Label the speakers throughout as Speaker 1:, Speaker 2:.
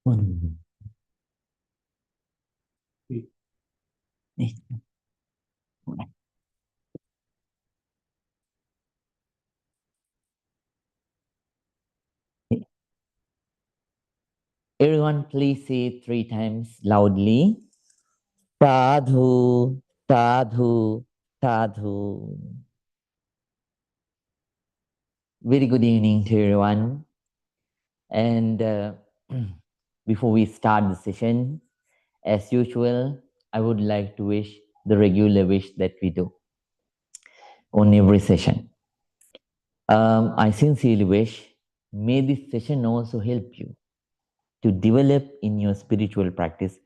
Speaker 1: One. Everyone, please say it 3 times loudly. Sadhu, sadhu, sadhu. Very good evening to everyone. And before we start the session, as usual, I would like to wish the regular wish that we do on every session. I sincerely wish, may this session also help you to develop in your spiritual practice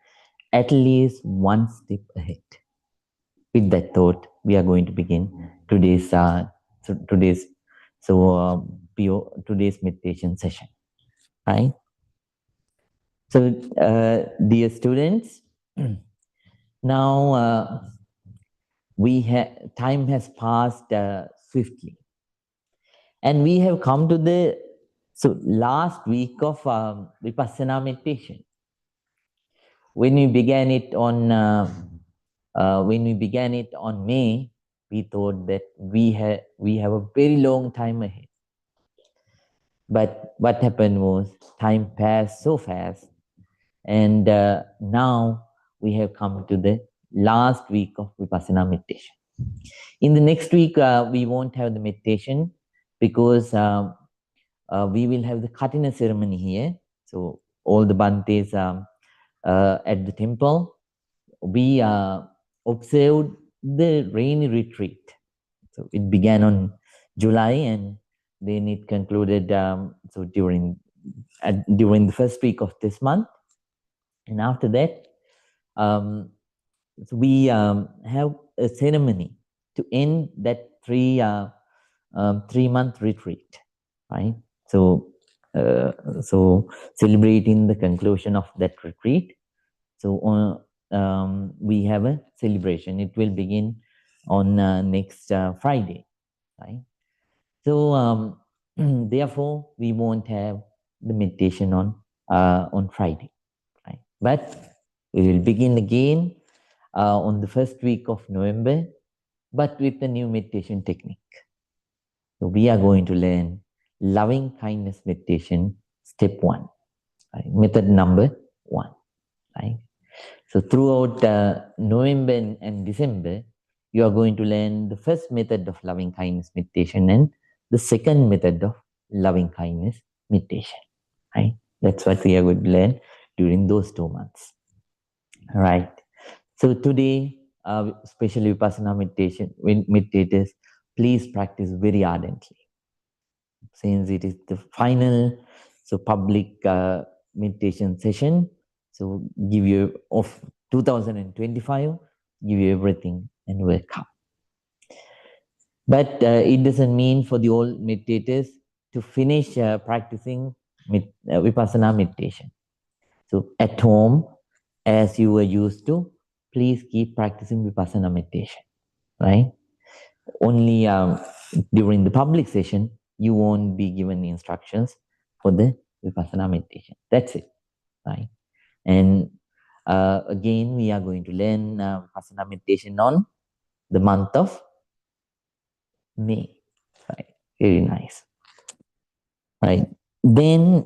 Speaker 1: at least one step ahead. With that thought, we are going to begin today's today's meditation session. Right. So, dear students, now time has passed swiftly, and we have come to the last week of Vipassana meditation. When we began it on May, we thought that we have a very long time ahead. But what happened was time passed so fast, and now we have come to the last week of Vipassana meditation. In the next week, we won't have the meditation because we will have the Katina ceremony here. So all the Bantes at the temple, we observed the rainy retreat. So it began on July and then it concluded during the first week of this month. And after that, we have a ceremony to end that 3-month retreat, right? So celebrating the conclusion of that retreat. So we have a celebration. It will begin on next Friday, right? So therefore, we won't have the meditation on Friday, right? But we will begin again on the first week of November, but with a new meditation technique. So we are going to learn loving kindness meditation, step 1, right? Method number 1, right? So throughout November and December, you are going to learn the first method of loving kindness meditation and the second method of loving kindness meditation, right? That's what we are going to learn during those 2 months, right? So today, especially Vipassana meditation, meditators, please practice very ardently. Since it is the final, public meditation session, so give you of 2025, give you everything and welcome. But it doesn't mean for the old meditators to finish practicing Vipassana meditation. So at home, as you were used to, please keep practicing Vipassana meditation, right? Only during the public session, you won't be given instructions for the Vipassana meditation. That's it, right? And again, we are going to learn Vipassana meditation on the month of May, right? Very nice, right? Then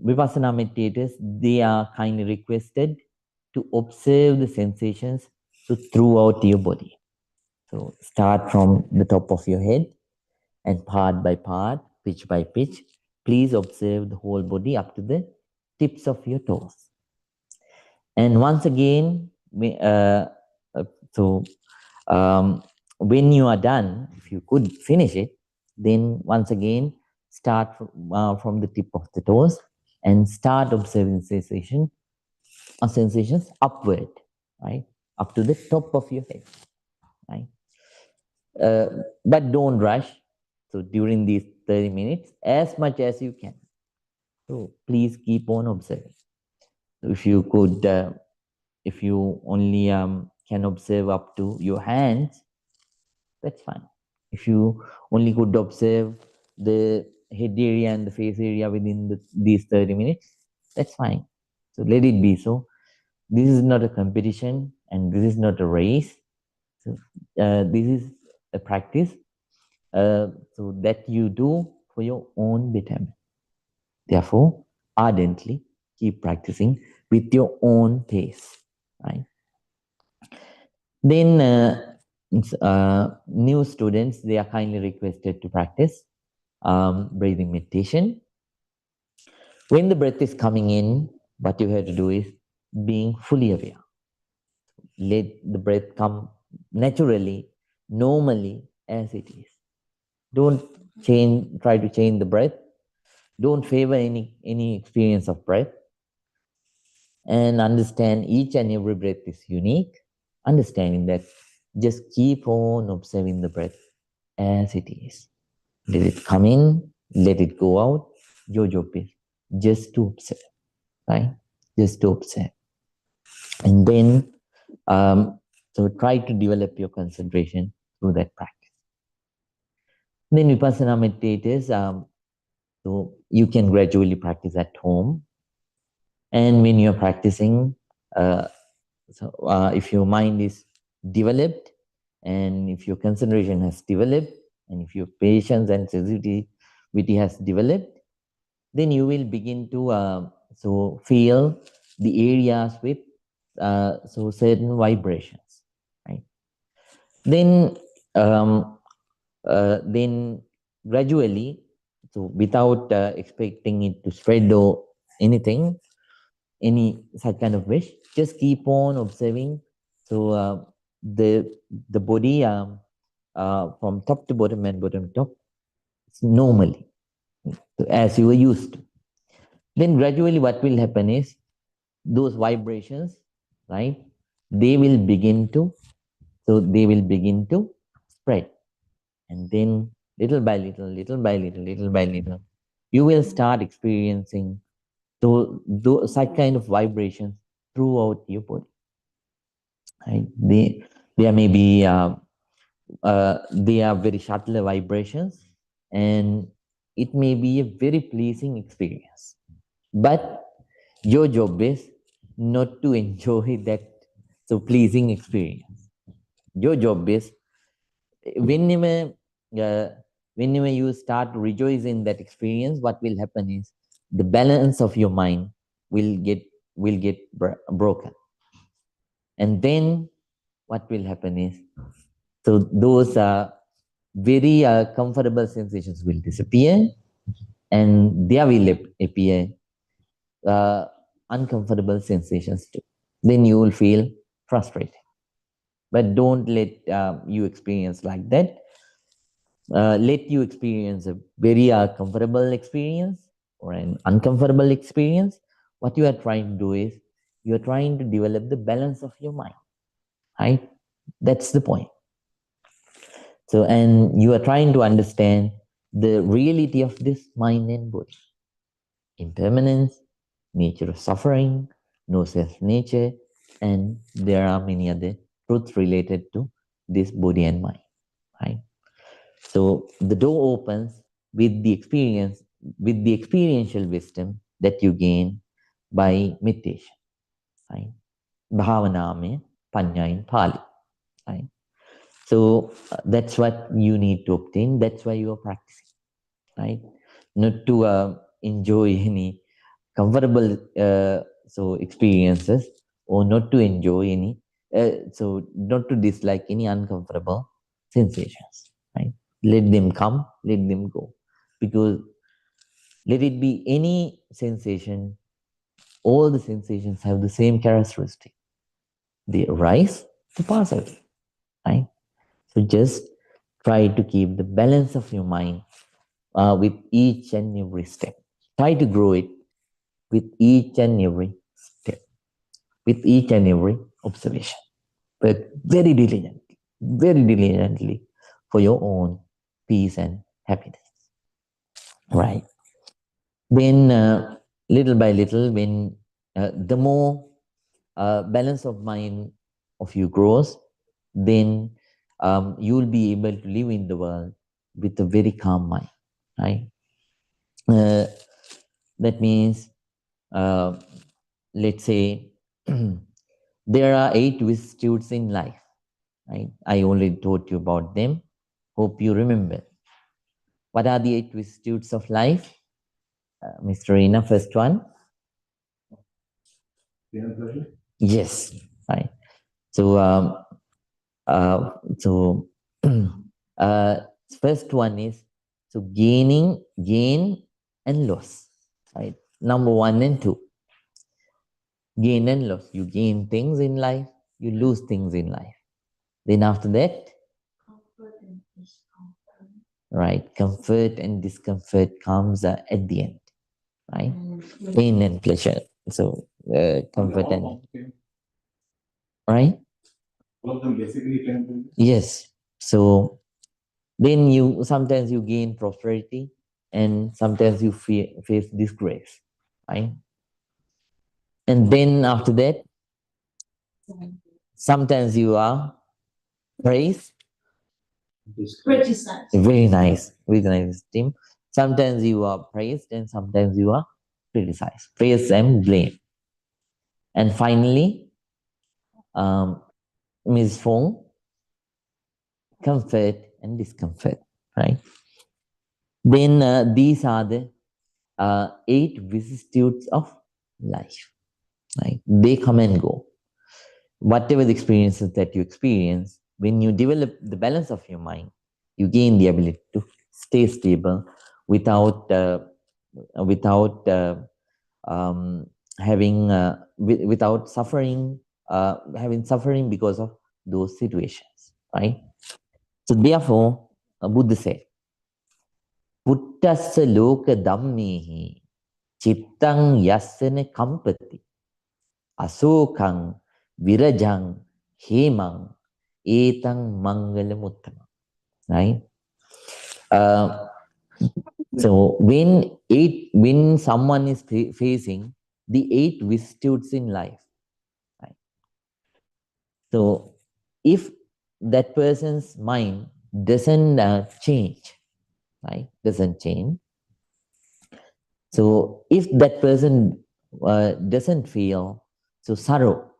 Speaker 1: Vipassana meditators, they are kindly requested to observe the sensations throughout your body. So start from the top of your head and part by part, pitch by pitch. Please observe the whole body up to the tips of your toes. And once again, when you are done, if you could finish it, then once again, start from the tip of the toes and start observing sensations upward, right? Up to the top of your head, right? But don't rush. So during these 30 minutes, as much as you can. So please keep on observing. If you could, if you only can observe up to your hands, that's fine. If you only could observe the head area and the face area within these 30 minutes, that's fine. So let it be so. This is not a competition and this is not a race. So this is a practice so that you do for your own betterment. Therefore, ardently keep practicing with your own pace, right? Then new students, they are kindly requested to practice breathing meditation. When the breath is coming in, what you have to do is being fully aware. Let the breath come naturally, normally as it is. Don't try to change the breath. Don't favor any experience of breath. And understand each and every breath is unique. Understanding that, just keep on observing the breath as it is. Let it come in, let it go out. Your job is just to observe, right? Just to observe. And then, so try to develop your concentration through that practice. Then Vipassana meditators, so you can gradually practice at home. And when you're practicing, if your mind is developed, and if your concentration has developed, and if your patience and sensitivity has developed, then you will begin to so feel the areas with so certain vibrations, right? Then then gradually, so without expecting it to spread or anything, any such kind of wish, just keep on observing. So the body from top to bottom and bottom to top, normally, as you were used to. Then gradually what will happen is those vibrations, right, they will begin to, so they will begin to spread. And then little by little, little by little, little by little, you will start experiencing those such kind of vibrations throughout your body. Right? There may be they are very subtle vibrations, and it may be a very pleasing experience. But your job is not to enjoy that so pleasing experience. Your job is whenever uh, whenever you start to rejoice in that experience, what will happen is the balance of your mind will get broken. And then what will happen is, so those very comfortable sensations will disappear, and there will appear uncomfortable sensations too. Then you will feel frustrated. But don't let you experience like that. Let you experience a very comfortable experience or an uncomfortable experience. What you are trying to do is, you are trying to develop the balance of your mind, right? That's the point. So, and you are trying to understand the reality of this mind and body. Impermanence, nature of suffering, no self-nature, and there are many other truths related to this body and mind, right? So the door opens with the experience, with the experiential wisdom that you gain by meditation, right? Bhavaname Panya in Pali, right? So that's what you need to obtain. That's why you are practicing, right? Not to enjoy any comfortable so experiences, or not to enjoy any so not to dislike any uncomfortable sensations, right? Let them come, let them go, because let it be any sensation, all the sensations have the same characteristic. They arise to pass away, right? So just try to keep the balance of your mind with each and every step. Try to grow it with each and every step, with each and every observation, but very diligently for your own peace and happiness, right? Then, little by little, when the more balance of mind of you grows, then you will be able to live in the world with a very calm mind, right? That means, let's say, there are 8 vicissitudes in life. Right? I already told you about them. Hope you remember. What are the 8 vicissitudes of life? Mr. Rina, first one. Yes. Right. So, so uh, first one is gain and loss. Right. Number 1 and 2. Gain and loss. You gain things in life, you lose things in life. Then after that, right, comfort and discomfort comes at the end, right? Pain and pleasure. So comfort and right. All of them basically can. Yes. So then you sometimes you gain prosperity, and sometimes you face disgrace, right? And then after that, sometimes you are praised. Criticized. Very nice, Tim. Sometimes you are praised and sometimes you are criticized. Praise and blame. And finally, Ms. Fong, comfort and discomfort, right? Then these are the 8 vicissitudes of life, right? They come and go. Whatever the experiences that you experience, when you develop the balance of your mind, you gain the ability to stay stable without without having without suffering, having suffering because of those situations, right? So therefore, Buddha said, "Puttassa loka dhammehi chittang yassana kampati asokang virajang hemang etang mangalamuttamam." Right? Uh, so when someone is facing the 8 vicissitudes in life, right? So if that person's mind doesn't change, right? Doesn't change. So if that person doesn't feel so sorrow,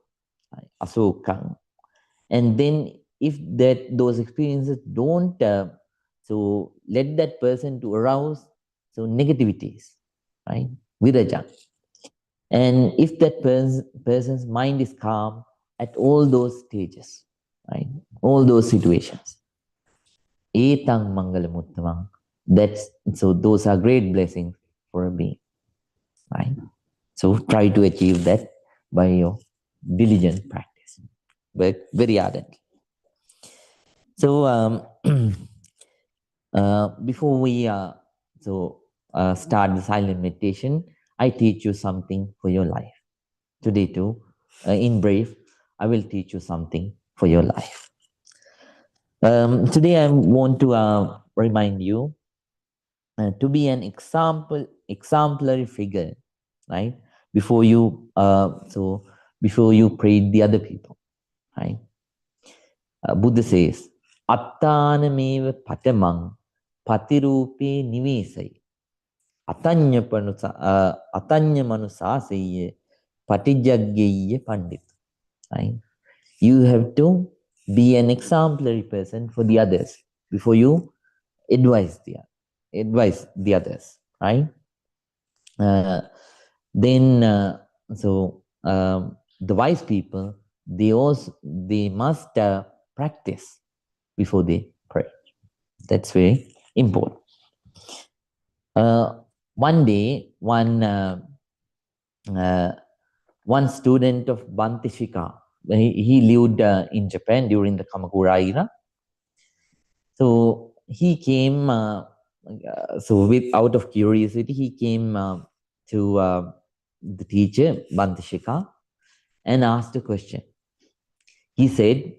Speaker 1: right? Asokang, and then if that those experiences don't so let that person to arouse so negativities, right? Viraja. And if that person's mind is calm at all those stages, right? All those situations. Etang mangalamuttamang. That's so those are great blessings for a being. Right? So try to achieve that by your diligent practice. But very ardent. So before we start the silent meditation, I teach you something for your life. Today too, in brief, I will teach you something for your life. Today I want to remind you to be an exemplary figure, right? Before you before you pray the other people, right? Buddha says, "Attanameva patamang patirupe nivesai atanya manusaseye patijaggeya pandit." Right? You have to be an exemplary person for the others before you advise the others, right? Uh, then the wise people, they must practice before they pray. That's very important. One day, one student of Bantishika, he lived in Japan during the Kamakura era. So he came, out of curiosity, he came to the teacher, Bantishika, and asked a question. He said,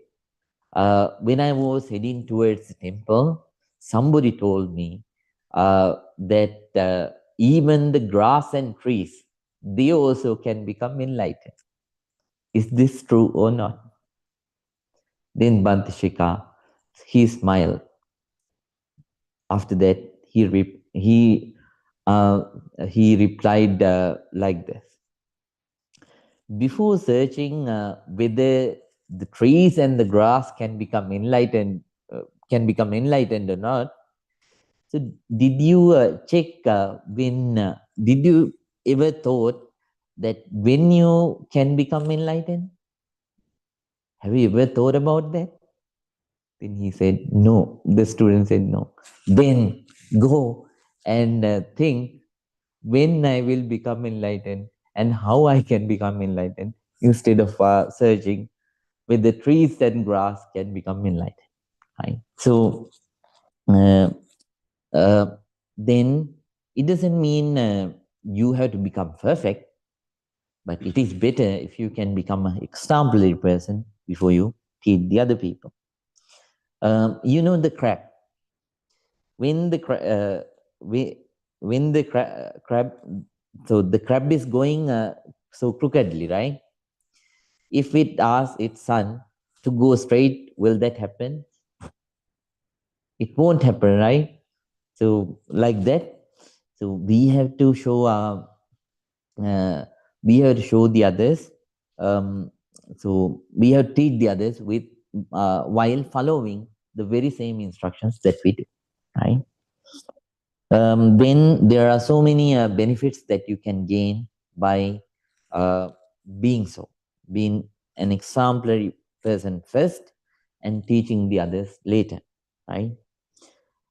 Speaker 1: when I was heading towards the temple, somebody told me that even the grass and trees, they also can become enlightened. Is this true or not? Then Bantishika, he smiled. After that, he Uh, he replied like this: before searching whether the trees and the grass can become enlightened or not. So, did you check when? Did you ever thought that when you can become enlightened? Have you ever thought about that? Then he said, no. The student said, no. Then go and think when I will become enlightened and how I can become enlightened instead of searching with the trees and grass can become enlightened. Right? So, uh, uh, then it doesn't mean you have to become perfect, but it is better if you can become an exemplary person before you teach the other people. You know the crab. When the when the crab, so the crab is going so crookedly, right? If it asks its son to go straight, will that happen? It won't happen, right? So like that. So we have to show uh, we have to show the others. Um, so we have to teach the others with while following the very same instructions that we do, right? Then there are so many benefits that you can gain by uh, being so, being an exemplary person first and teaching the others later, right?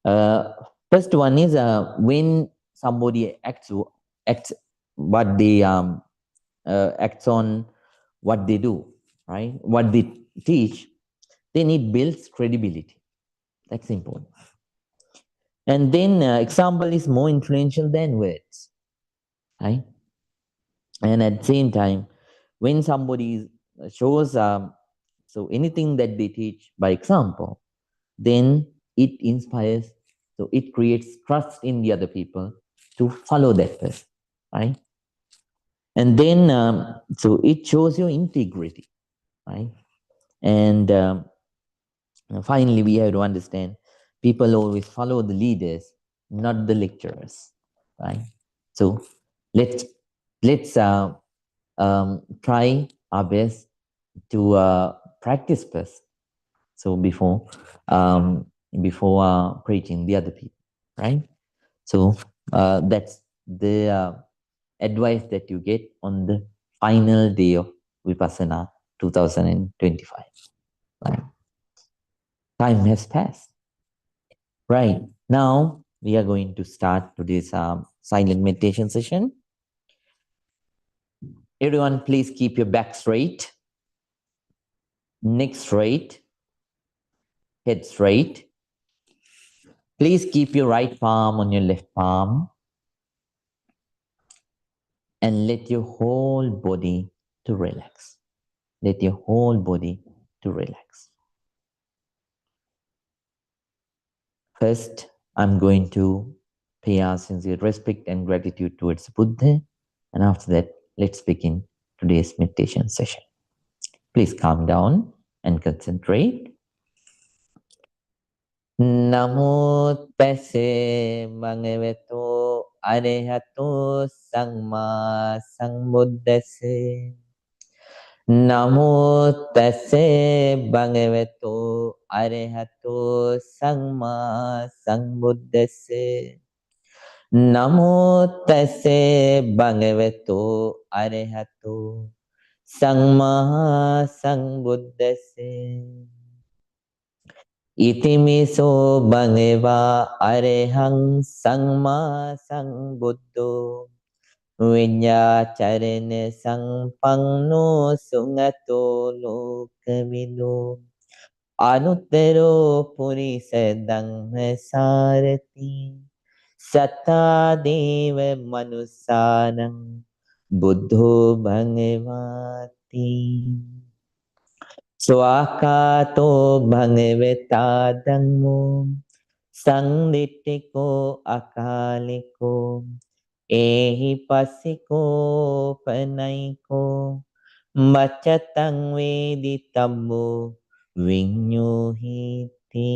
Speaker 1: Uh, First one is when somebody acts what they acts on what they do, right? What they teach, then it builds credibility. That's important. And then example is more influential than words, right? And at the same time, when somebody shows so anything that they teach by example, then it inspires, so it creates trust in the other people to follow that person, right? And then so it shows your integrity, right? And finally, we have to understand people always follow the leaders, not the lecturers, right? So let's let's try our best to practice first. So um, before preaching the other people, right? So that's the advice that you get on the final day of Vipassana 2025. Right? Time has passed. Right. Now we are going to start today's silent meditation session. Everyone, please keep your back straight, neck straight, head straight. Please keep your right palm on your left palm and let your whole body to relax. Let your whole body to relax. First, I'm going to pay our sincere respect and gratitude towards Buddha. And after that, let's begin today's meditation session. Please calm down and concentrate. Namo tase bhagavato arahato samma sambuddhase. Namo tase bhagavato arahato samma sambuddhase. Namo tase bhagavato arahato samma sambuddhase. Itimiso bhagava arahang samma sambuddho vinyacharana sampanno sungato lokavido anuttaro purisa dhamma sarati satta deva manusanam buddho bhagavati. Swakato bhagavata dhammo sangnittiko akaliko ehi passiko panaiko machatang veditammo vinyuhiti.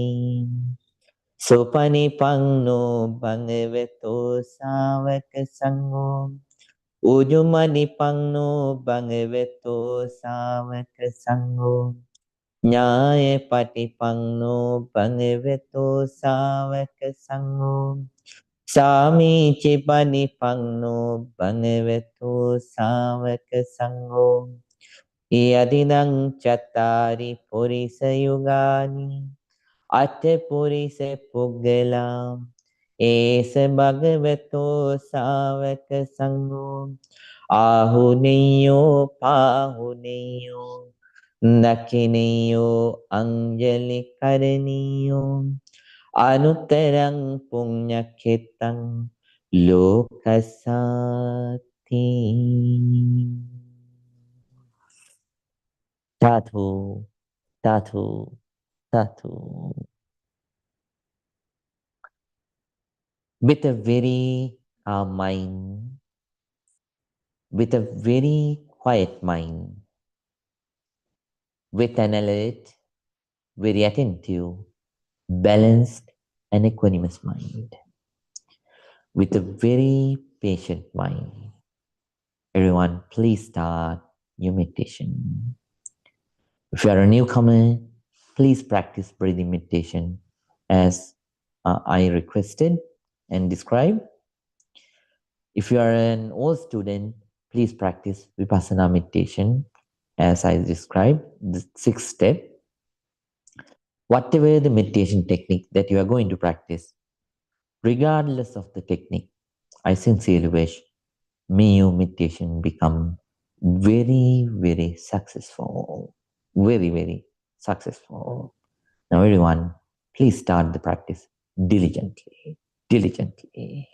Speaker 1: Supanipanno bhagavato savaka sangho. Ujumanipanno bhagavato savaka sangho. Nyaya patipanno bhagavato savaka sangho. Samichi panipanno bhagavato savaka sangho. Yadidang chattari purisa yugani atte purisa puggalam esa bhagavato savaka sangho ahuneyo pahuneyo dakineyo anjali karaniyo anuttarang punyakhetang lokasati. Tatu, tatu, tatu. With a very calm mind, with a very quiet mind, with an alert, very attentive, balanced, and equanimous mind, with a very patient mind. Everyone, please start your meditation. If you are a newcomer, please practice breathing meditation as I requested and described. If you are an old student, please practice Vipassana meditation as I described, the sixth step. Whatever the meditation technique that you are going to practice, regardless of the technique, I sincerely wish may your meditation become very, very successful. Very, very successful. Now, everyone, please start the practice diligently. Diligently.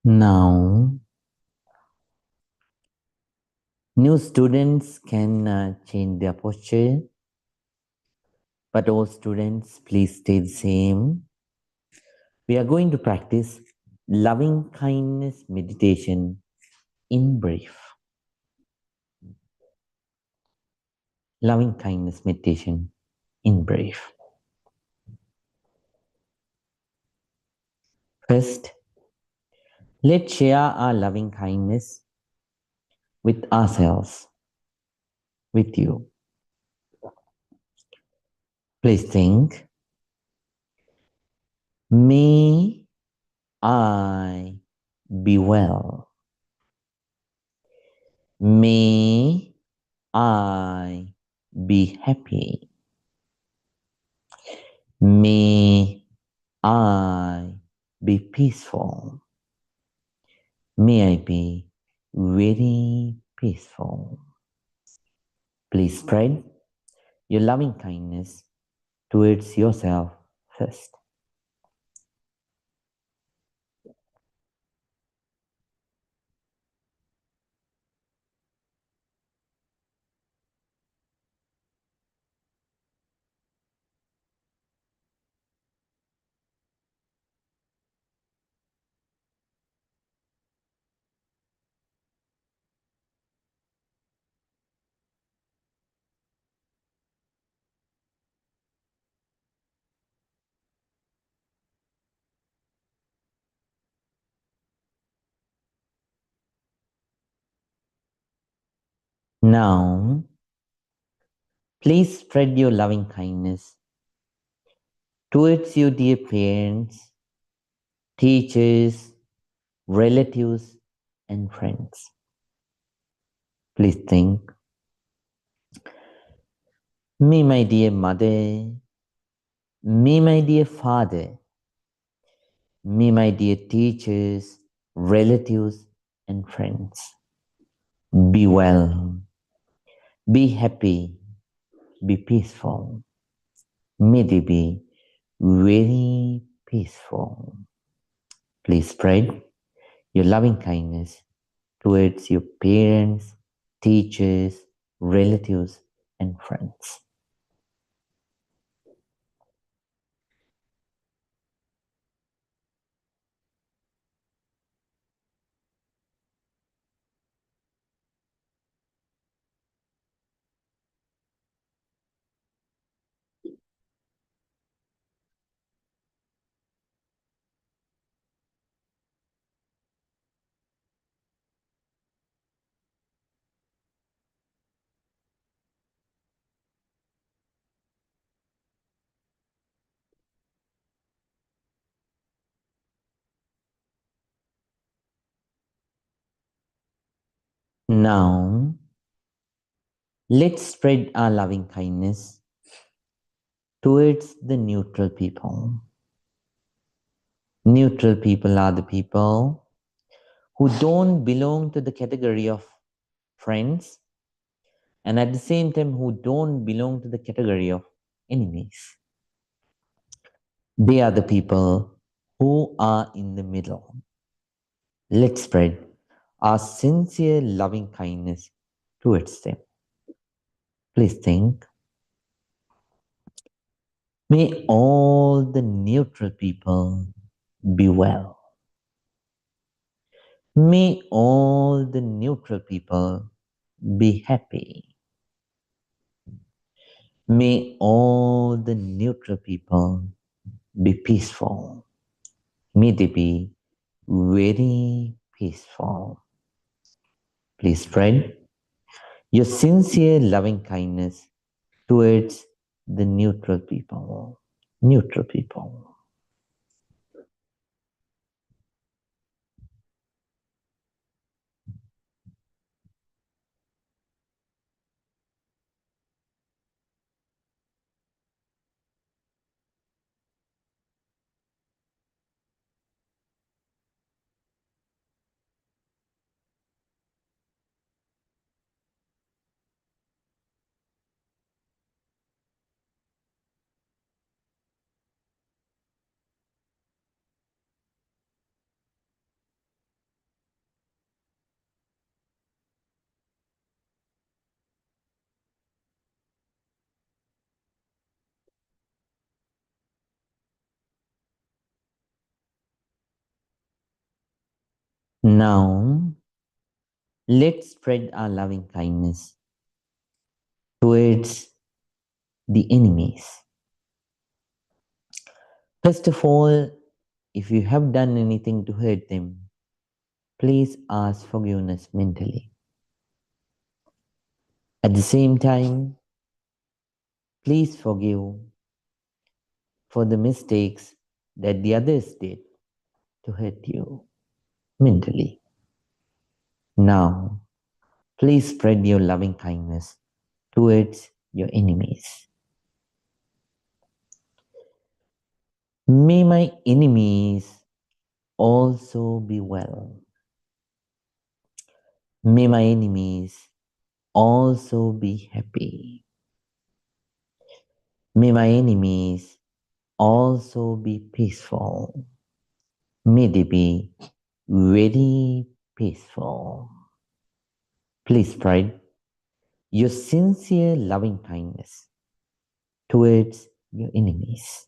Speaker 1: Now, new students can change their posture, but all students, please stay the same. We are going to practice loving kindness meditation in brief. Loving kindness meditation in brief. First, let's share our loving kindness with ourselves, with you. Please think, may I be well. May I be happy. May I be peaceful. May I be very peaceful. Please spread your loving kindness towards yourself first. Now, please spread your loving kindness towards your dear parents, teachers, relatives, and friends. Please think, me, my dear mother, me, my dear father, me, my dear teachers, relatives, and friends. Be well, be happy, be peaceful. May they be very peaceful. Please spread your loving kindness towards your parents, teachers, relatives, and friends. Now, let's spread our loving kindness towards the neutral people. Neutral people are the people who don't belong to the category of friends and at the same time who don't belong to the category of enemies. They are the people who are in the middle. Let's spread our sincere loving kindness towards them. Please think, may all the neutral people be well. May all the neutral people be happy. May all the neutral people be peaceful. May they be very peaceful. Please spread your sincere loving kindness towards the neutral people. Neutral people. Now, let's spread our loving kindness towards the enemies. First of all, if you have done anything to hurt them, please ask forgiveness mentally. At the same time, please forgive for the mistakes that the others did to hurt you mentally. Now, please spread your loving kindness towards your enemies. May my enemies also be well. May my enemies also be happy. May my enemies also be peaceful. May they be very peaceful. Please spread your sincere loving kindness towards your enemies.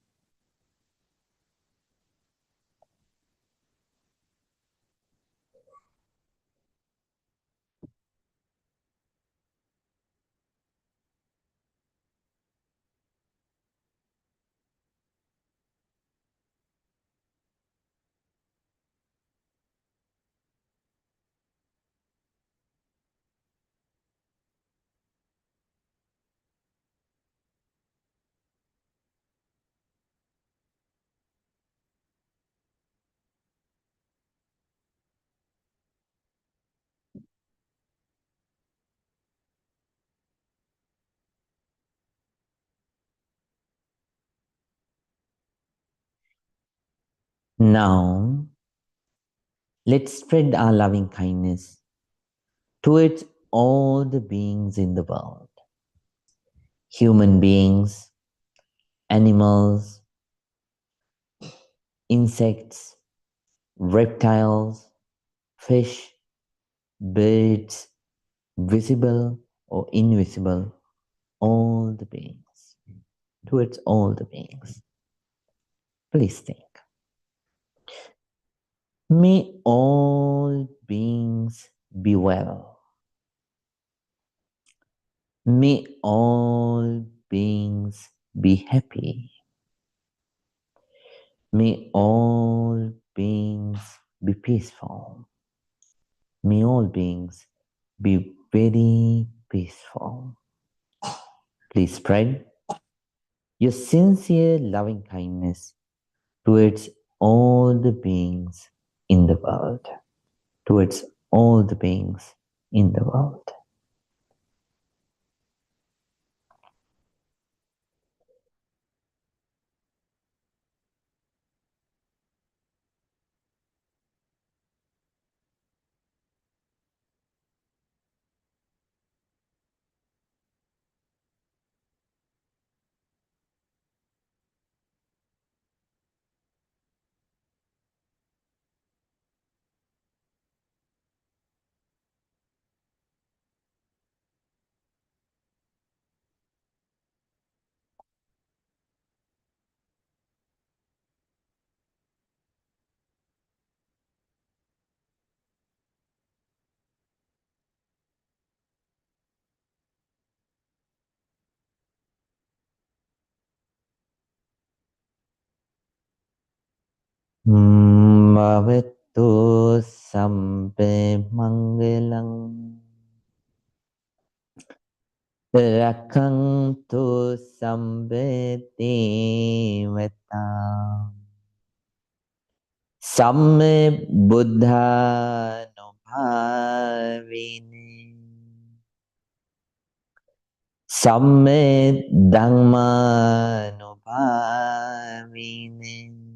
Speaker 1: Now, let's spread our loving kindness towards all the beings in the world. Human beings, animals, insects, reptiles, fish, birds, visible or invisible, all the beings, towards all the beings. Please think. May all beings be well. May all beings be happy. May all beings be peaceful. May all beings be very peaceful. Please spread your sincere loving kindness towards all the beings in the world. Towards all the beings in the world. Bhavattu sampe mangalam rakantu sampe devatam samme buddha no bhavine samme dhamma no bhavine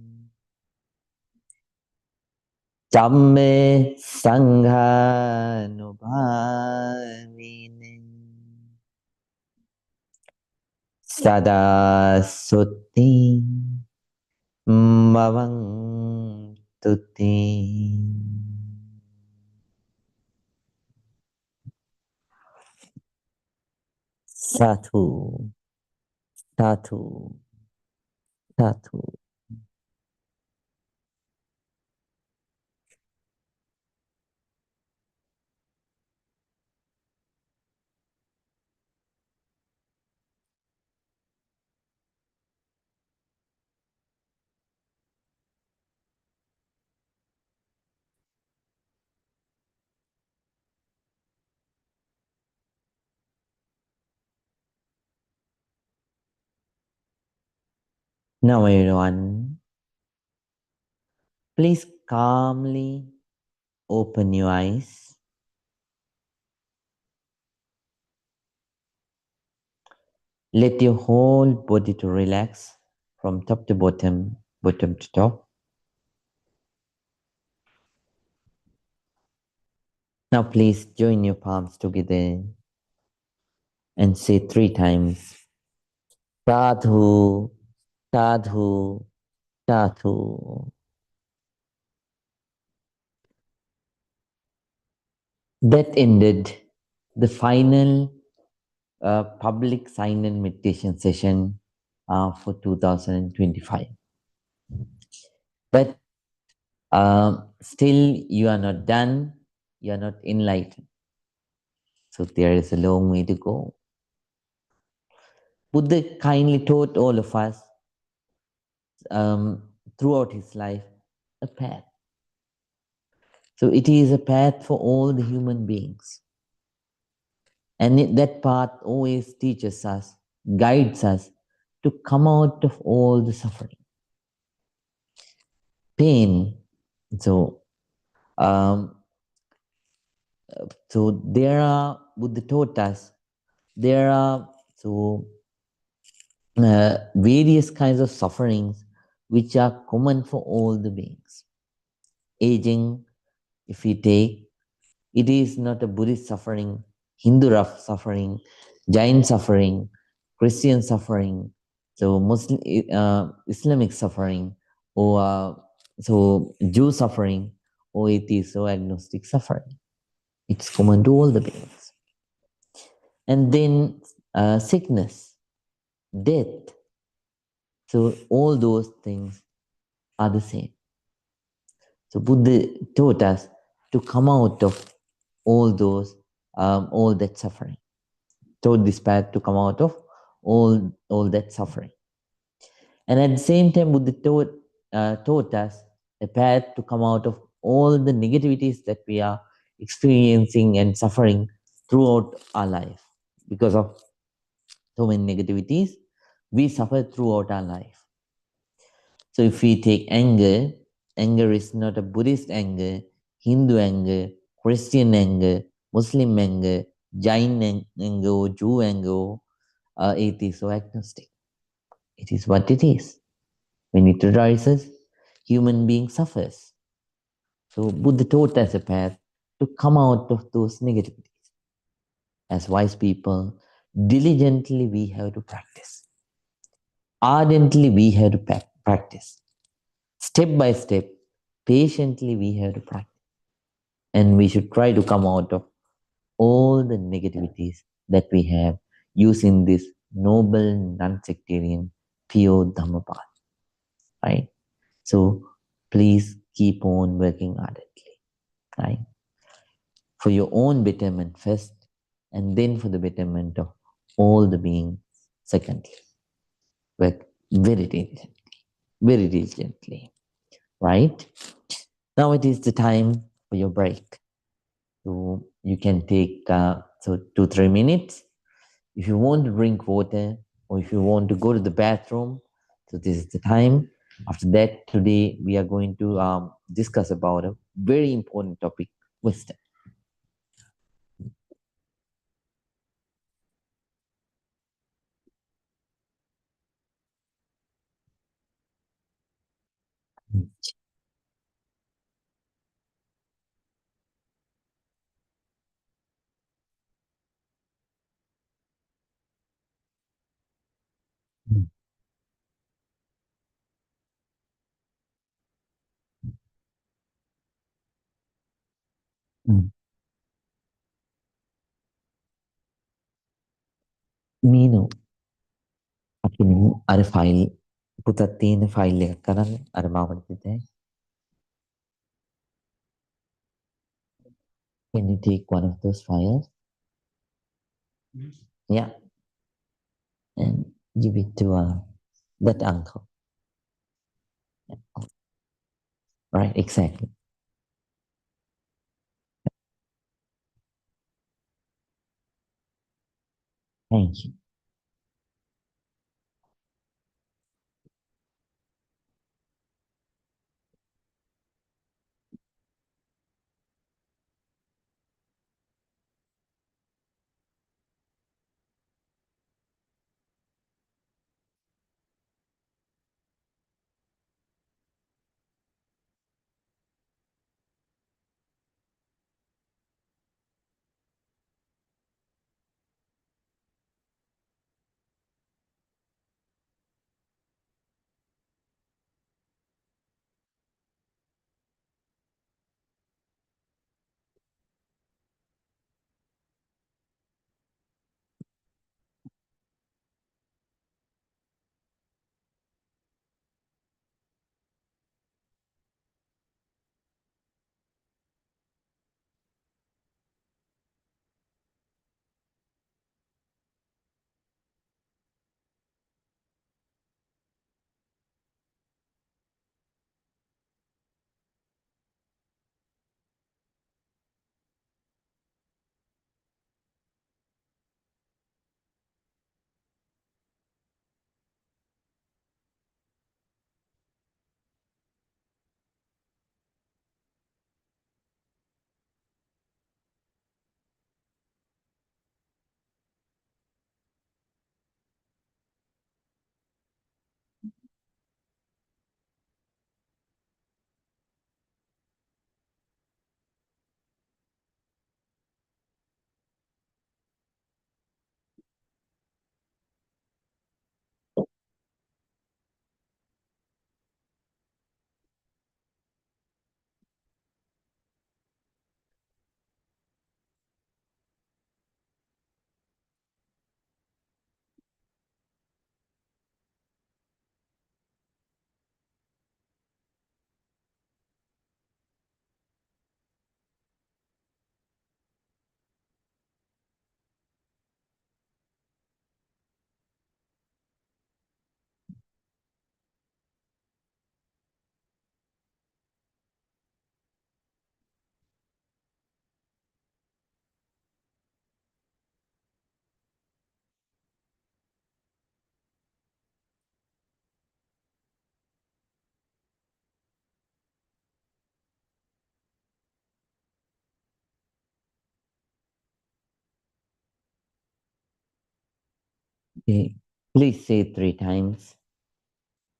Speaker 1: Samme Sanghanubhavine Sada Sutti Mavang Tuti. Satu, Satu, Satu. Now, everyone, please calmly open your eyes. Let your whole body to relax from top to bottom, bottom to top. Now, please join your palms together and say 3 times, Sadhu, Sadhu, Sadhu. That ended the final public sign-in meditation session for 2025. But still, you are not done. You are not enlightened. So there is a long way to go. Buddha kindly taught all of us throughout his life a path. So it is a path for all the human beings. And that path always teaches us, guides us to come out of all the suffering, pain. So, um, so there are, Buddha taught us, there are various kinds of sufferings which are common for all the beings. Aging, if we take, it is not a Buddhist suffering, Hindu suffering, Jain suffering, Christian suffering, so Muslim, Islamic suffering, or so Jew suffering, or atheist or agnostic suffering. It's common to all the beings. And then sickness, death. So all those things are the same. So Buddha taught us to come out of all that suffering. Taught this path to come out of all that suffering. And at the same time, Buddha taught us a path to come out of all the negativities that we are experiencing and suffering throughout our life. Because of so many negativities, we suffer throughout our life. So if we take anger, anger is not a Buddhist anger, Hindu anger, Christian anger, Muslim anger, Jain anger, Jew anger, atheist or agnostic. It is what it is. When it arises, human being suffers. So Buddha taught us a path to come out of those negativities. As wise people, diligently we have to practice. Ardently we have to practice. Step by step, patiently we have to practice. And we should try to come out of all the negativities that we have using this noble, non-sectarian, pure Dhamma path. Right? So please keep on working ardently. Right? For your own betterment first, and then for the betterment of all the beings secondly. Work very diligently. Right? Now it is the time for your break. So you can take 2-3 minutes. If you want to drink water or if you want to go to the bathroom, so this is the time. After that, today we are going to discuss about a very important topic, wisdom. Mm. Mm. Mino, අපි අර file පුතත් තියෙන file එකක් කරන්න අර මාවට පිටේ. Can you take one of those files? Yeah, and give it to that uncle. Right, exactly. Thank you. Okay. Please say 3 times.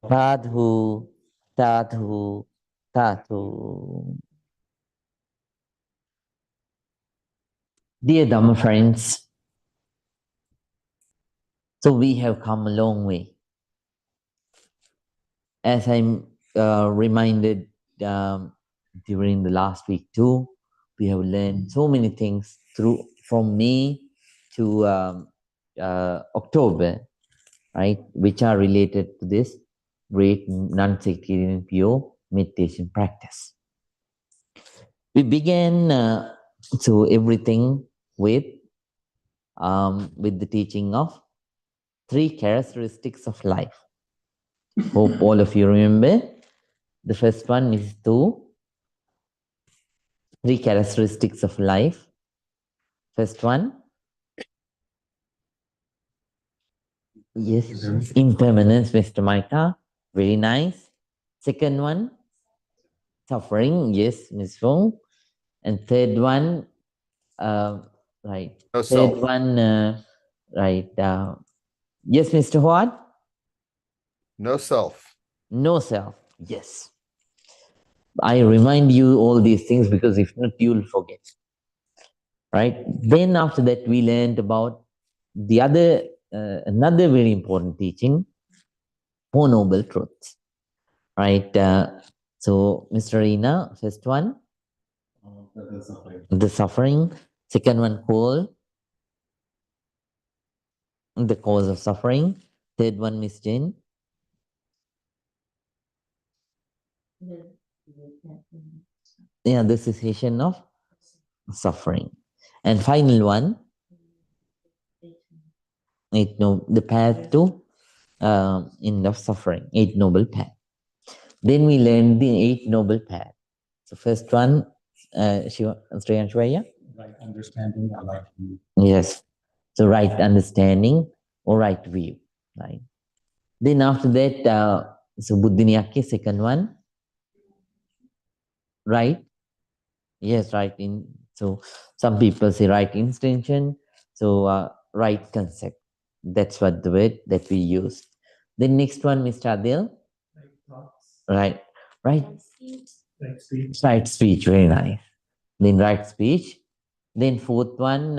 Speaker 1: Sadhu, sadhu, sadhu. Dear Dhamma friends, so we have come a long way. As I'm reminded during the last week too, we have learned so many things through from May to October, right, which are related to this great non-sectarian pure meditation practice. We began so everything with the teaching of 3 characteristics of life. Hope all of you remember. The first one is 3 characteristics of life. First one, yes, impermanence, Mr. Maika. Very nice. Second one, suffering. Yes, Ms. Fong. And third one, right.
Speaker 2: No
Speaker 1: Third
Speaker 2: self.
Speaker 1: one, right. Yes, Mr. Howard.
Speaker 2: No self.
Speaker 1: No self. Yes. I remind you all these things because if not, you'll forget. Right. Then after that, we learned about the other, another very important teaching, Four Noble Truths. Right. So, Mr. Reena, first one, the suffering. Second one, the cause of suffering. Third one, Miss Jane. Yeah, the cessation of suffering. And final one, the path to end of suffering, Eight Noble Path. Then we learn the Eight Noble Path. So first one, Shreya? Right understanding or right view. Yes. So right understanding or right view. Right. Then after that, so Buddhi, second one, right? Yes, right. So some people say right intention, so right concept. That's what the word that we use. The next one, Mr. Adil. Right, right, right speech. Very nice. Then right speech. Then fourth one,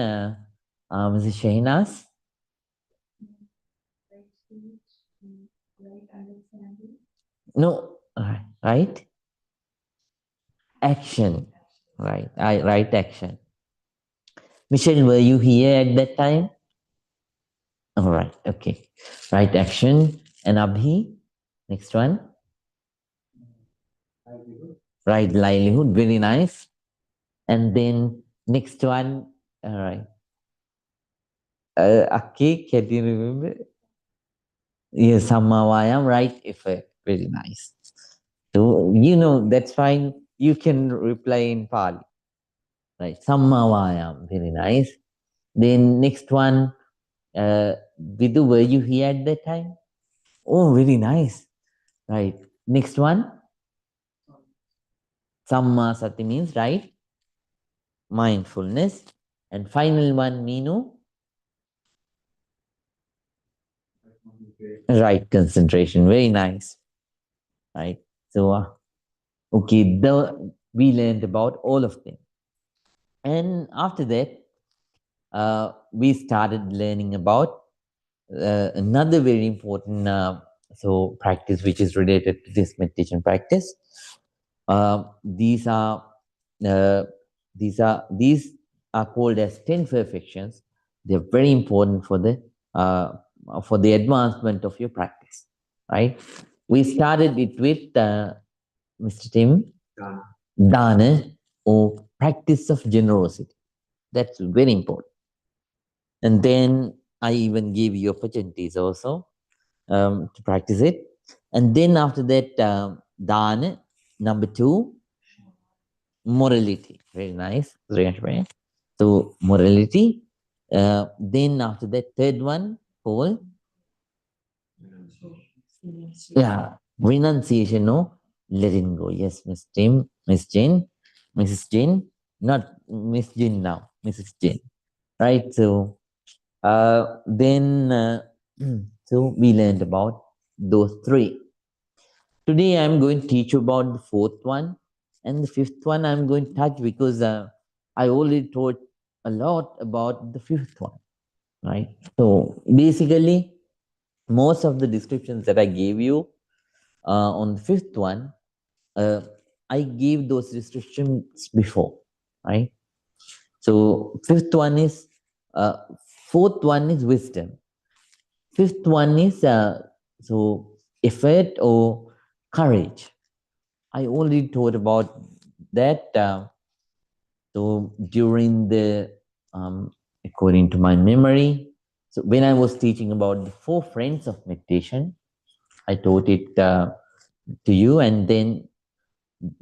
Speaker 1: Mrs. Shahinas. No, right action. Right action. Michelle, were you here at that time? All right, okay. Right action. And Abhi, next one. Right livelihood, very nice. And then next one, all right. Aki, can you remember? Yes, Sammavayam, right effort, very nice. So, that's fine. You can reply in Pali. Right, Sammavayam, very nice. Then next one, Vidu, were you here at that time? Oh, very nice. Right. Next one, Samma Sati means right, mindfulness. And final one, Minu, right concentration. Very nice. Right. So, okay, we learned about all of them. And after that, we started learning about another very important practice which is related to this meditation practice. These are uh, these are called as 10 perfections. They're very important for the advancement of your practice. Right? We started it with Mr. Tim, Dana, or practice of generosity. That's very important. And then I even give you opportunities also to practice it. And then after that, Dana, number 2, morality. Very nice. So morality. Then after that, third one, Paul. Yeah, renunciation, no, letting go. Yes, Miss Jane, Mrs. Jane, not Miss Jane now, Mrs. Jane. Right. So then So we learned about those three. Today I'm going to teach you about the fourth one, and the fifth one I'm going to touch because I already taught a lot about the fifth one, right? So basically, most of the descriptions that I gave you on the fifth one, uh, I gave those descriptions before, right? So fifth one is, uh, fourth one is wisdom. Fifth one is so effort or courage. I already told about that. So during the, according to my memory, so when I was teaching about the four friends of meditation, I taught it to you, and then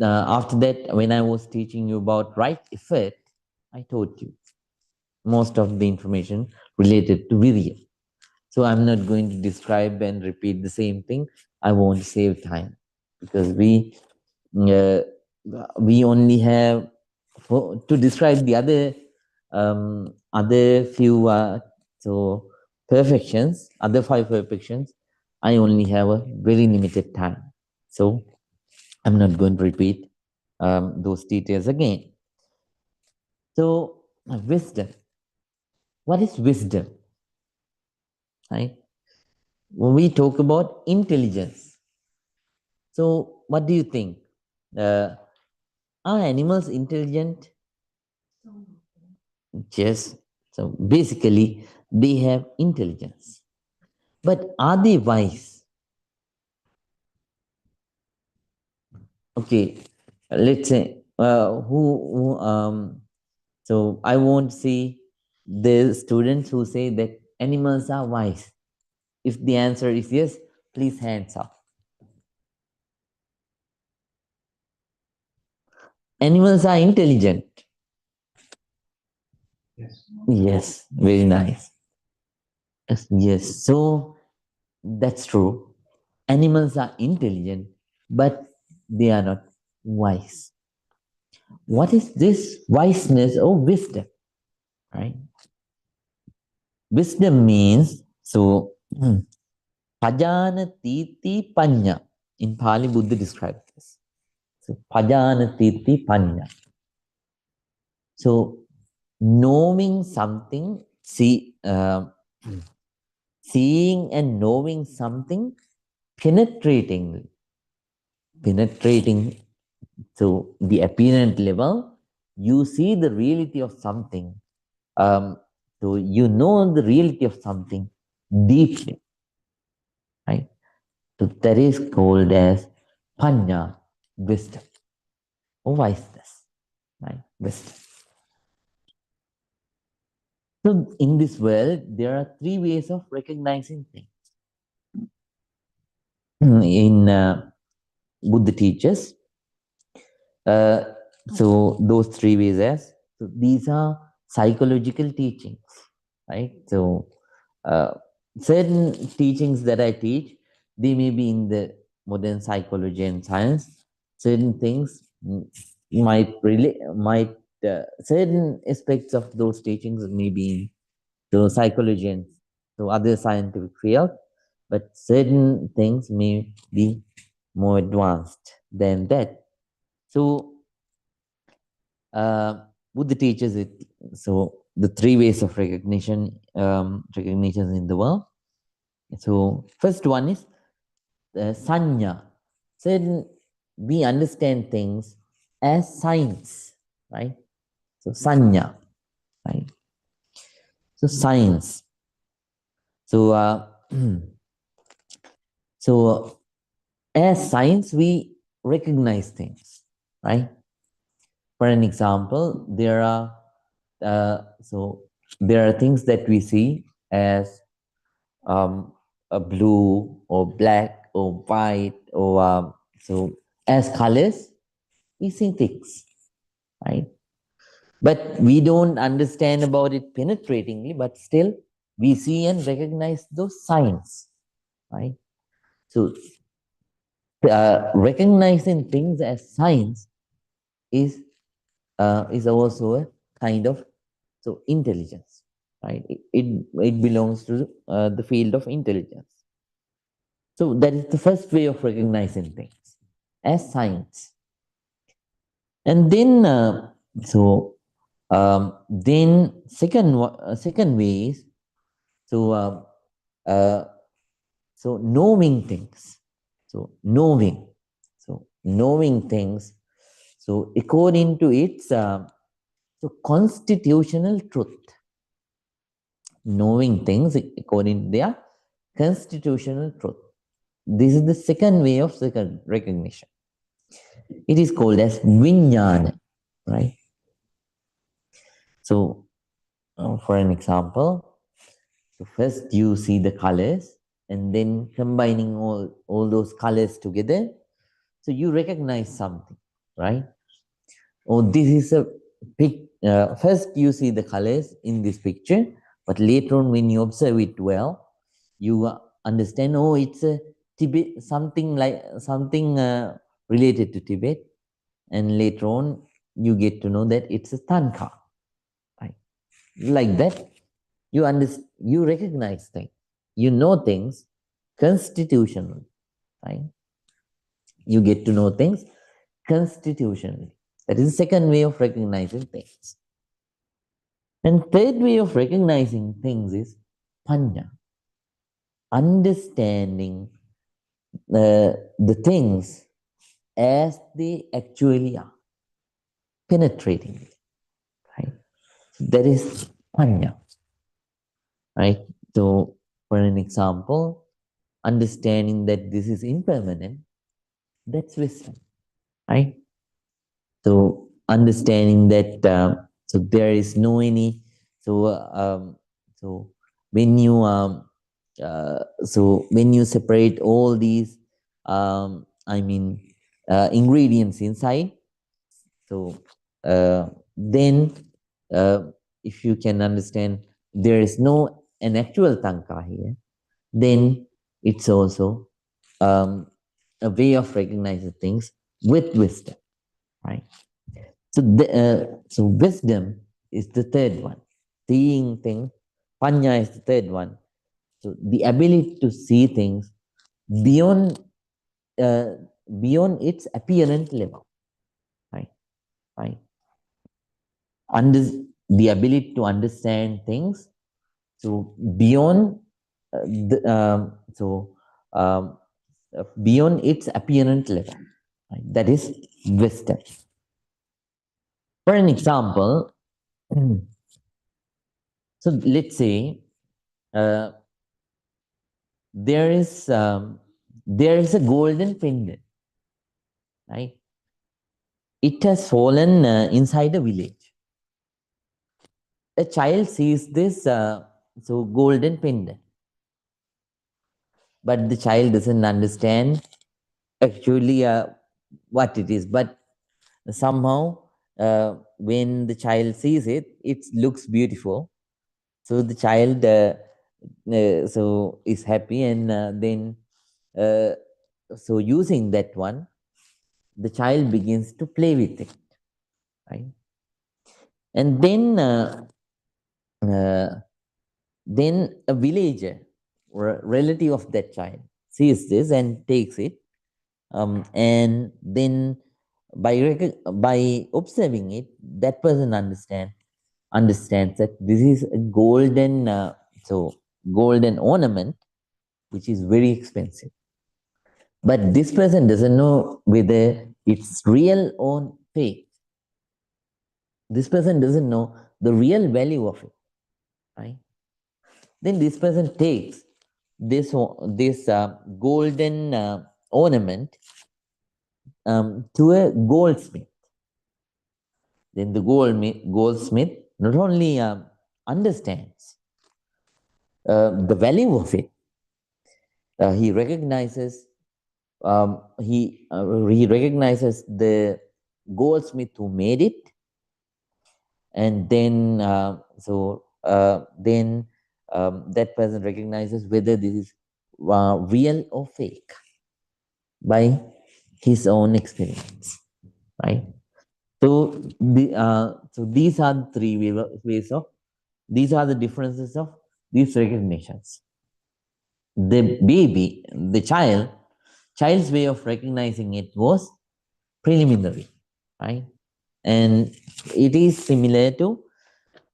Speaker 1: after that, when I was teaching you about right effort, I taught you most of the information related to Virya. So I'm not going to describe and repeat the same thing. I won't save time because uh, we only have to describe the other few so perfections, other five perfections. I only have a very limited time, so I'm not going to repeat those details again. So wisdom. What is wisdom? Right? When we talk about intelligence, so what do you think? Uh, are animals intelligent? Yes. So basically, they have intelligence. But are they wise? Okay, let's say so I won't see the students who say that animals are wise. If the answer is yes, please hands up. Animals are intelligent. Yes, very nice. Yes, so that's true. Animals are intelligent, but they are not wise. What is this wiseness or wisdom? Right? Wisdom means so pajana titi panya. In Pali, Buddha describes this. So pajana titi panya. So knowing something, seeing and knowing something penetratingly, penetrating to the apparent level, you see the reality of something. So you know the reality of something deeply, right? So that is called as panya, wisdom or wiseness, right? Wisdom. So in this world, there are three ways of recognizing things. In Buddha teaches, uh, so those three ways as so these are psychological teachings, right? So uh, certain teachings that I teach, they may be in the modern psychology and science. Certain things might certain aspects of those teachings may be in the psychology and so other scientific field, but certain things may be more advanced than that. So Buddha teaches it. So the three ways of recognition in the world. So first one is sanya. So we understand things as signs, right? So sanya, right? So science. So so as science we recognize things, right? For an example, so there are things that we see as um, a blue or black or white or so as colors we see things, right? But we don't understand about it penetratingly, but still we see and recognize those signs, right? So recognizing things as signs is also a kind of so intelligence. right? It belongs to the field of intelligence. So that is the first way of recognizing things as science. And then, then second way is so uh, so knowing things. So knowing things. So according to its so constitutional truth, knowing things according to their constitutional truth. This is the second way of second recognition. It is called as vijnana, right? So, for an example, so first you see the colors, and then combining all those colors together, so you recognize something, right? Oh, this is a first you see the colors in this picture, but later on when you observe it well, you understand, oh, it's a Tibet, something like something related to Tibet, and later on you get to know that it's a tanka, right? Like that, you recognize things, you know things constitutionally, right? You get to know things constitutionally. That is the second way of recognizing things. And third way of recognizing things is panya, understanding the things as they actually are, penetrating it, right? That is panya, right? So, for an example, understanding that this is impermanent, that's wisdom, right? So, understanding that so there is no any so so when you so when you separate all these I mean ingredients inside, so then uh, if you can understand there is no an actual tanka here, then it's also a way of recognizing things with wisdom, right? So, so wisdom is the third one. Seeing things, panya is the third one. So the ability to see things beyond uh, beyond its apparent level, right? Right. Under the ability to understand things, so beyond so um, beyond its apparent level, right? That is wisdom. For an example, so let's say uh, there is a golden pendant, right? It has fallen inside a village. A child sees this so golden pendant, but the child doesn't understand actually what it is. But somehow, when the child sees it, it looks beautiful. So the child so is happy, and then uh, so using that one, the child begins to play with it, right? And uh, then a villager or a relative of that child sees this and takes it, and then by observing it, that person understands that this is a golden so golden ornament which is very expensive. But this person doesn't know whether it's real or fake. This person doesn't know the real value of it, right? Then this person takes this golden ornament to a goldsmith. Then the goldsmith not only understands the value of it, he recognizes he recognizes the goldsmith who made it, and then then that person recognizes whether this is real or fake by his own experience, right? So these are the three ways of these are the differences of these recognitions. The baby, the child's way of recognizing it was preliminary, right? And it is similar to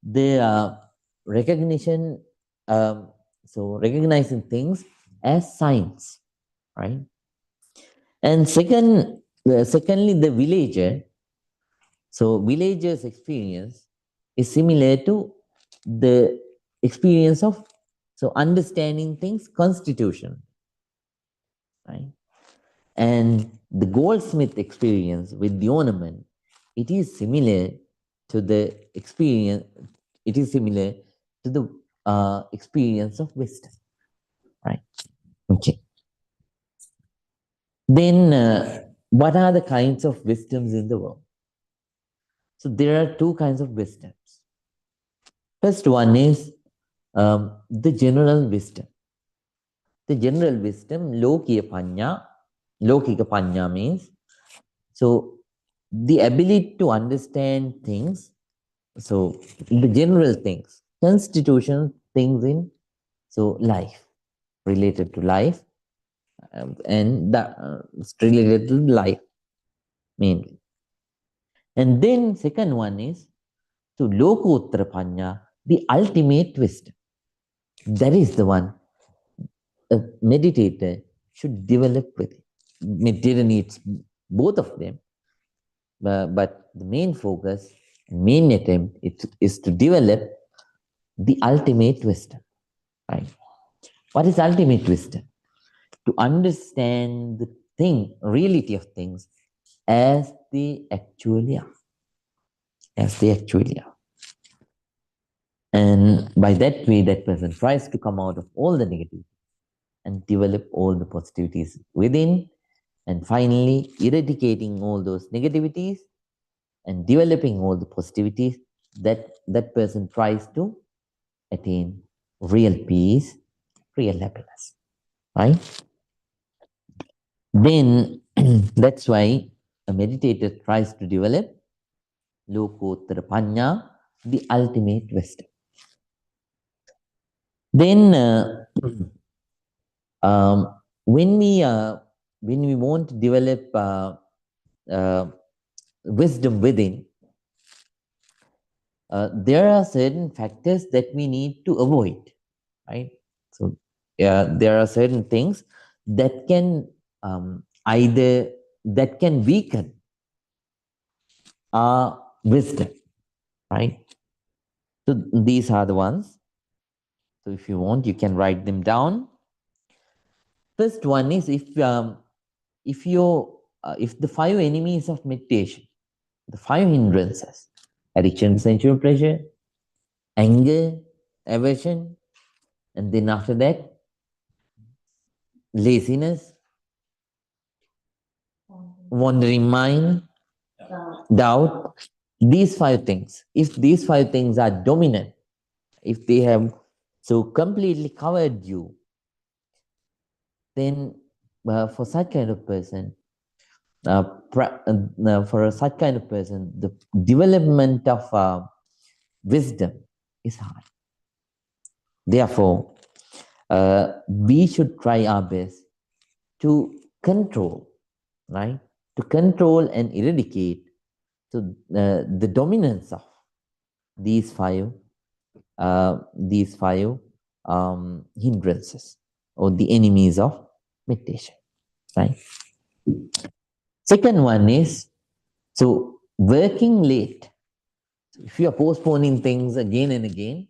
Speaker 1: the recognition, so recognizing things as signs, right? And secondly, the villager. So villager's experience is similar to the experience of so understanding things constitution, right? And the goldsmith experience with the ornament, it is similar to the experience. It is similar to the experience of wisdom, right? Okay. Then, what are the kinds of wisdoms in the world? So there are two kinds of wisdoms. First one is the general wisdom. The general wisdom, Lokiya Panya. Lokika Panya means so the ability to understand things. So the general things, constitutional things in so life, related to life, and that related to life mainly. And then second one is to Lokottara Panya, the ultimate wisdom. That is the one a meditator should develop with it. Meditator needs both of them, but the main focus, main attempt is to develop the ultimate wisdom. Right? What is ultimate wisdom? To understand the thing, reality of things as they actually are. As they actually are. And by that way, that person tries to come out of all the negativity and develop all the positivities within, and finally eradicating all those negativities and developing all the positivities, that person tries to attain real peace, real happiness, right? Then that's why a meditator tries to develop Lokottara Panya, the ultimate wisdom. Then um, when we want to develop uh, wisdom within, there are certain factors that we need to avoid, right? So there are certain things that can either that can weaken our wisdom, right? So these are the ones. So if you want, you can write them down. First one is if the five enemies of meditation, the five hindrances, addiction, sensual pleasure, anger, aversion, and then after that, laziness, wandering mind, doubt. These five things, if these five things are dominant, if they have so completely covered you, then for such kind of person, for such kind of person, the development of wisdom is hard. Therefore, we should try our best to control, right? To control and eradicate the dominance of these five hindrances or the enemies of meditation, right? Second one is so working late. If you are postponing things again and again,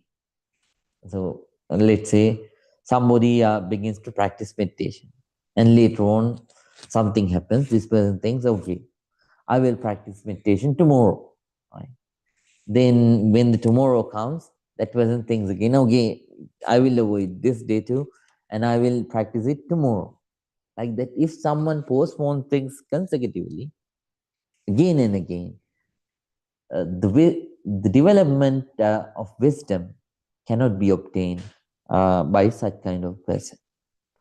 Speaker 1: so let's say somebody begins to practice meditation, and later on something happens. This person thinks, okay, I will practice meditation tomorrow. Right? Then when the tomorrow comes, that person thinks again, okay, I will avoid this day too, and I will practice it tomorrow. Like that, if someone postpones things consecutively, again and again, the development of wisdom cannot be obtained by such kind of person,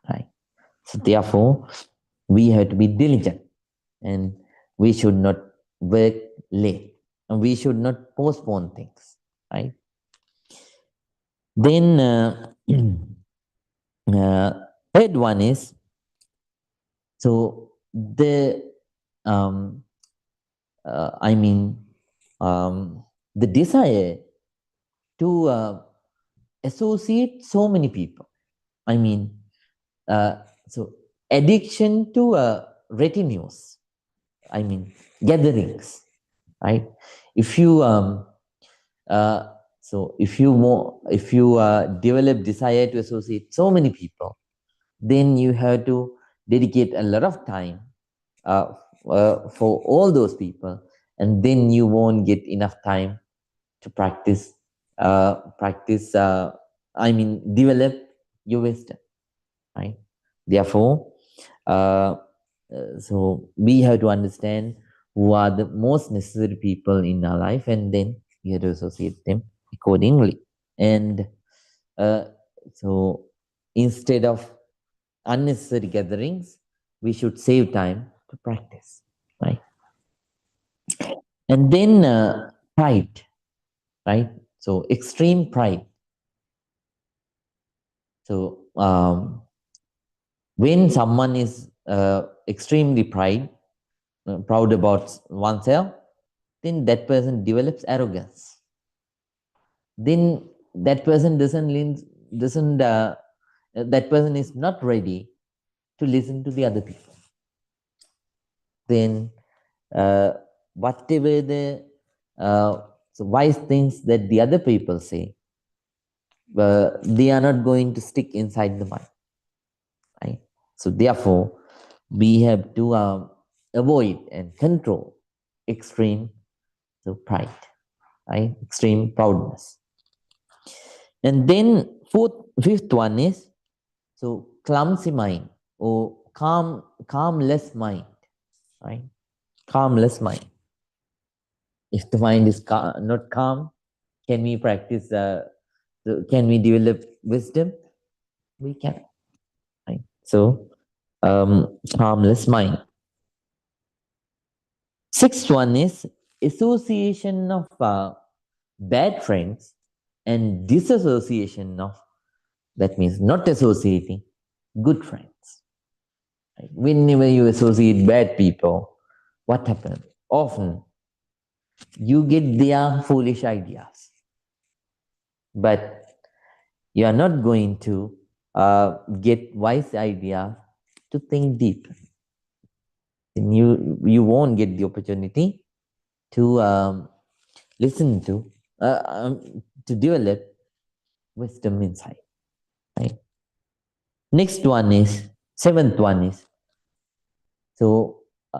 Speaker 1: right? So therefore, we have to be diligent, and we should not work late, and we should not postpone things, right? Then third one is, so the um, I mean the desire to associate so many people. I mean, so addiction to retinues. I mean, gatherings, right? If you uh, if you develop desire to associate so many people, then you have to dedicate a lot of time uh, for all those people, and then you won't get enough time to practice. I mean, develop your wisdom, right? Therefore, uh, so we have to understand who are the most necessary people in our life, and then we have to associate them accordingly. And uh, so instead of unnecessary gatherings, we should save time to practice, right? And then pride, right? So extreme pride. So when someone is extremely proud about oneself, then that person develops arrogance. Then that person doesn't that person is not ready to listen to the other people. Then whatever the uh, wise things that the other people say, they are not going to stick inside the mind, right? So therefore, we have to avoid and control extreme pride, right? Extreme proudness. And then fifth one is clumsy mind or calmless mind, right? Calmless mind. If the mind is not calm, can we practice? Can we develop wisdom? We can, right? So, harmless mind. Sixth one is association of bad friends and disassociation of, that means not associating good friends. Right? Whenever you associate bad people, what happens? Often you get their foolish ideas, but you are not going to get wise ideas to think deep. And you won't get the opportunity to listen to develop wisdom inside. Right. Next one is seventh one is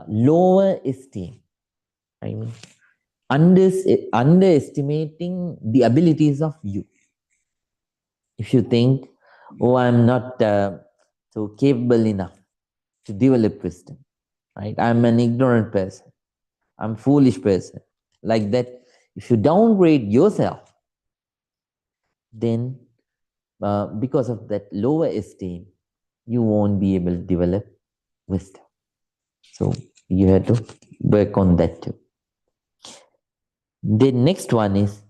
Speaker 1: lower esteem. I mean, underestimating the abilities of you. If you think, oh, I'm not so capable enough to develop wisdom, right? I'm an ignorant person. I'm foolish person. Like that, if you downgrade yourself, then because of that lower esteem, you won't be able to develop wisdom. So you have to work on that too. The next one is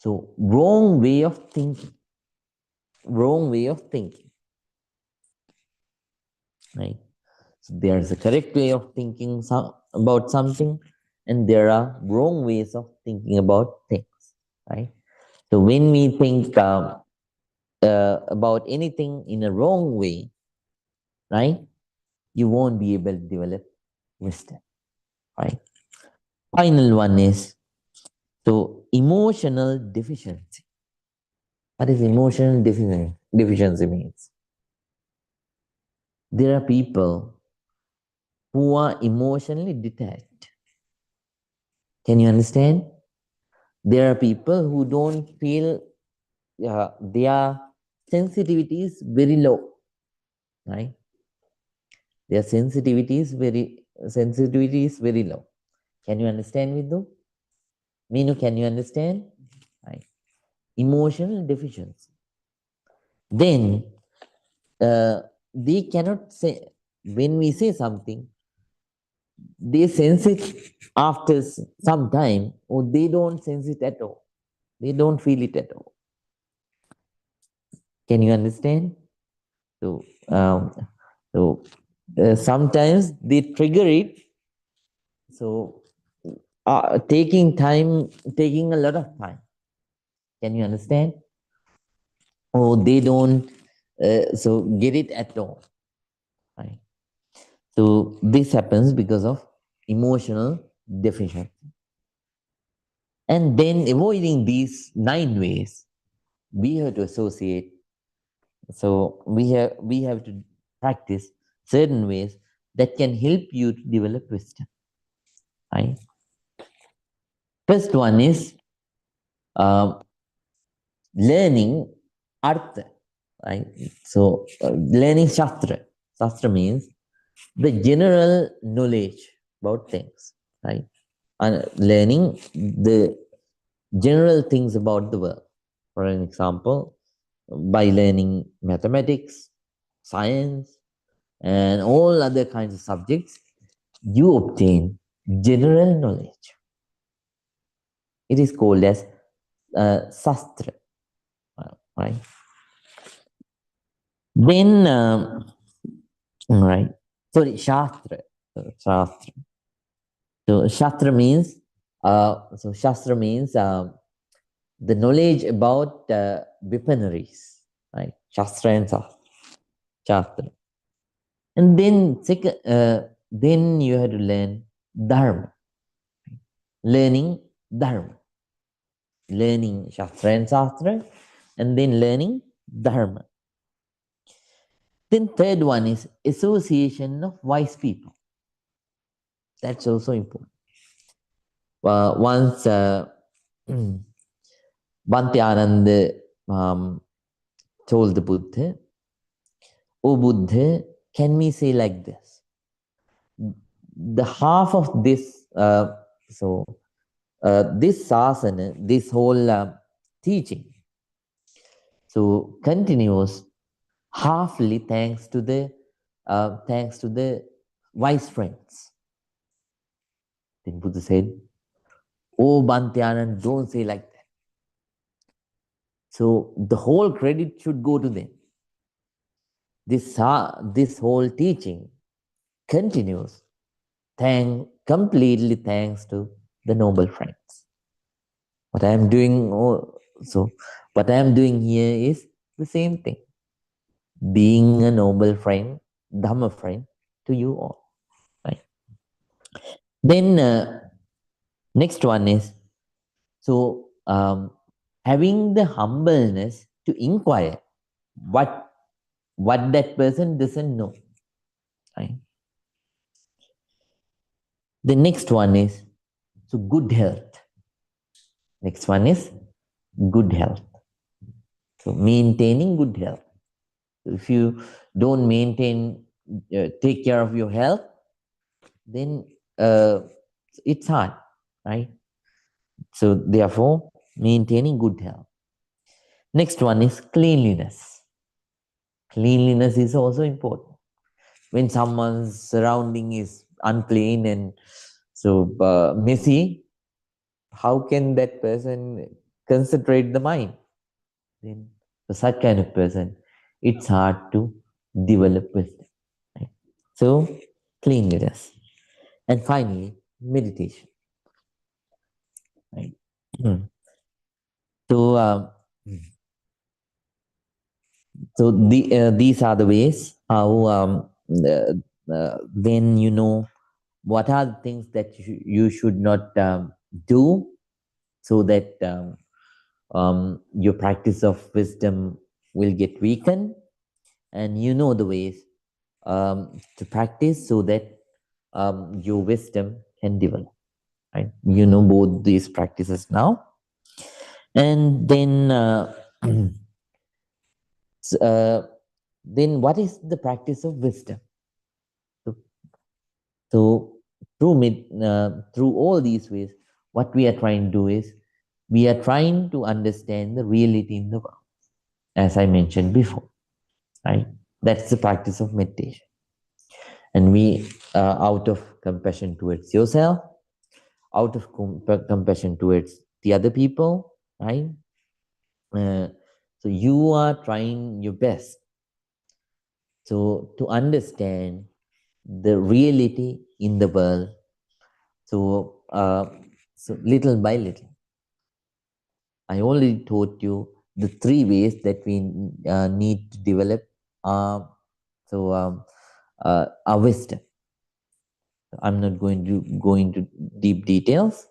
Speaker 1: wrong way of thinking. Wrong way of thinking, right? So there's a correct way of thinking about something, and there are wrong ways of thinking about things, right? So when we think about anything in a wrong way, right, you won't be able to develop wisdom, right? Final one is emotional deficiency. What is emotional deficiency? Deficiency means there are people who are emotionally detached. Can you understand? There are people who don't feel their sensitivity is very low, right? Their sensitivity is very low. Can you understand, Vidhu? Meenu, can you understand? Right. Emotional deficiency. Then they cannot say, when we say something, they sense it after some time, or they don't sense it at all. They don't feel it at all. Can you understand? So, sometimes they trigger it. So, taking a lot of time. Can you understand? Or they don't so get it at all. Right? So this happens because of emotional deficiency. And then avoiding these 9 ways, we have to associate. So we have to practice certain ways that can help you to develop wisdom. Right? First one is um, learning artha. Right? So learning shastra. Shastra means the general knowledge about things, right? And learning the general things about the world. For an example, by learning mathematics, science, and all other kinds of subjects, you obtain general knowledge. It is called as sastra, right? Then, right? Sorry, shastra. Shastra. So shastra means the knowledge about weaponaries, right? Shastra and shastra. And then second, then you have to learn dharma, learning dharma, learning shastra, and then learning dharma. Then third one is association of wise people. That's also important. Once Bhante told the Buddha, "Oh Buddha, can we say like this? The half of this, this sasana, this whole teaching, so continues halfly thanks to the wise friends." Then Buddha said, "Oh Bhante, don't say like that. So the whole credit should go to them. This whole teaching continues completely thanks to the noble friends. What I am doing, what I am doing here is the same thing. Being a noble friend, Dhamma friend to you all. Right? Then next one is having the humbleness to inquire what that person doesn't know. Right? The next one is good health. Next one is good health. So maintaining good health. If you don't take care of your health, then it's hard, right? So therefore, maintaining good health. Next one is cleanliness. Cleanliness is also important. When someone's surrounding is unclean and messy, how can that person concentrate the mind? Then for such kind of person, it's hard to develop wisdom. Right? So cleanliness. And finally, meditation. Right? So, these are the ways how then you know what are the things that you should not do, so that your practice of wisdom will get weakened, and you know the ways to practice so that your wisdom can develop. Right? You know both these practices now, and then then what is the practice of wisdom? So, through all these ways, what we are trying to do is we are trying to understand the reality in the world, as I mentioned before. Right? That's the practice of meditation, and we out of compassion towards yourself, out of compassion towards the other people, right? Uh, So you are trying your best. So to understand the reality in the world. So little by little, I already taught you the three ways that we need to develop our our wisdom. I'm not going to go into deep details.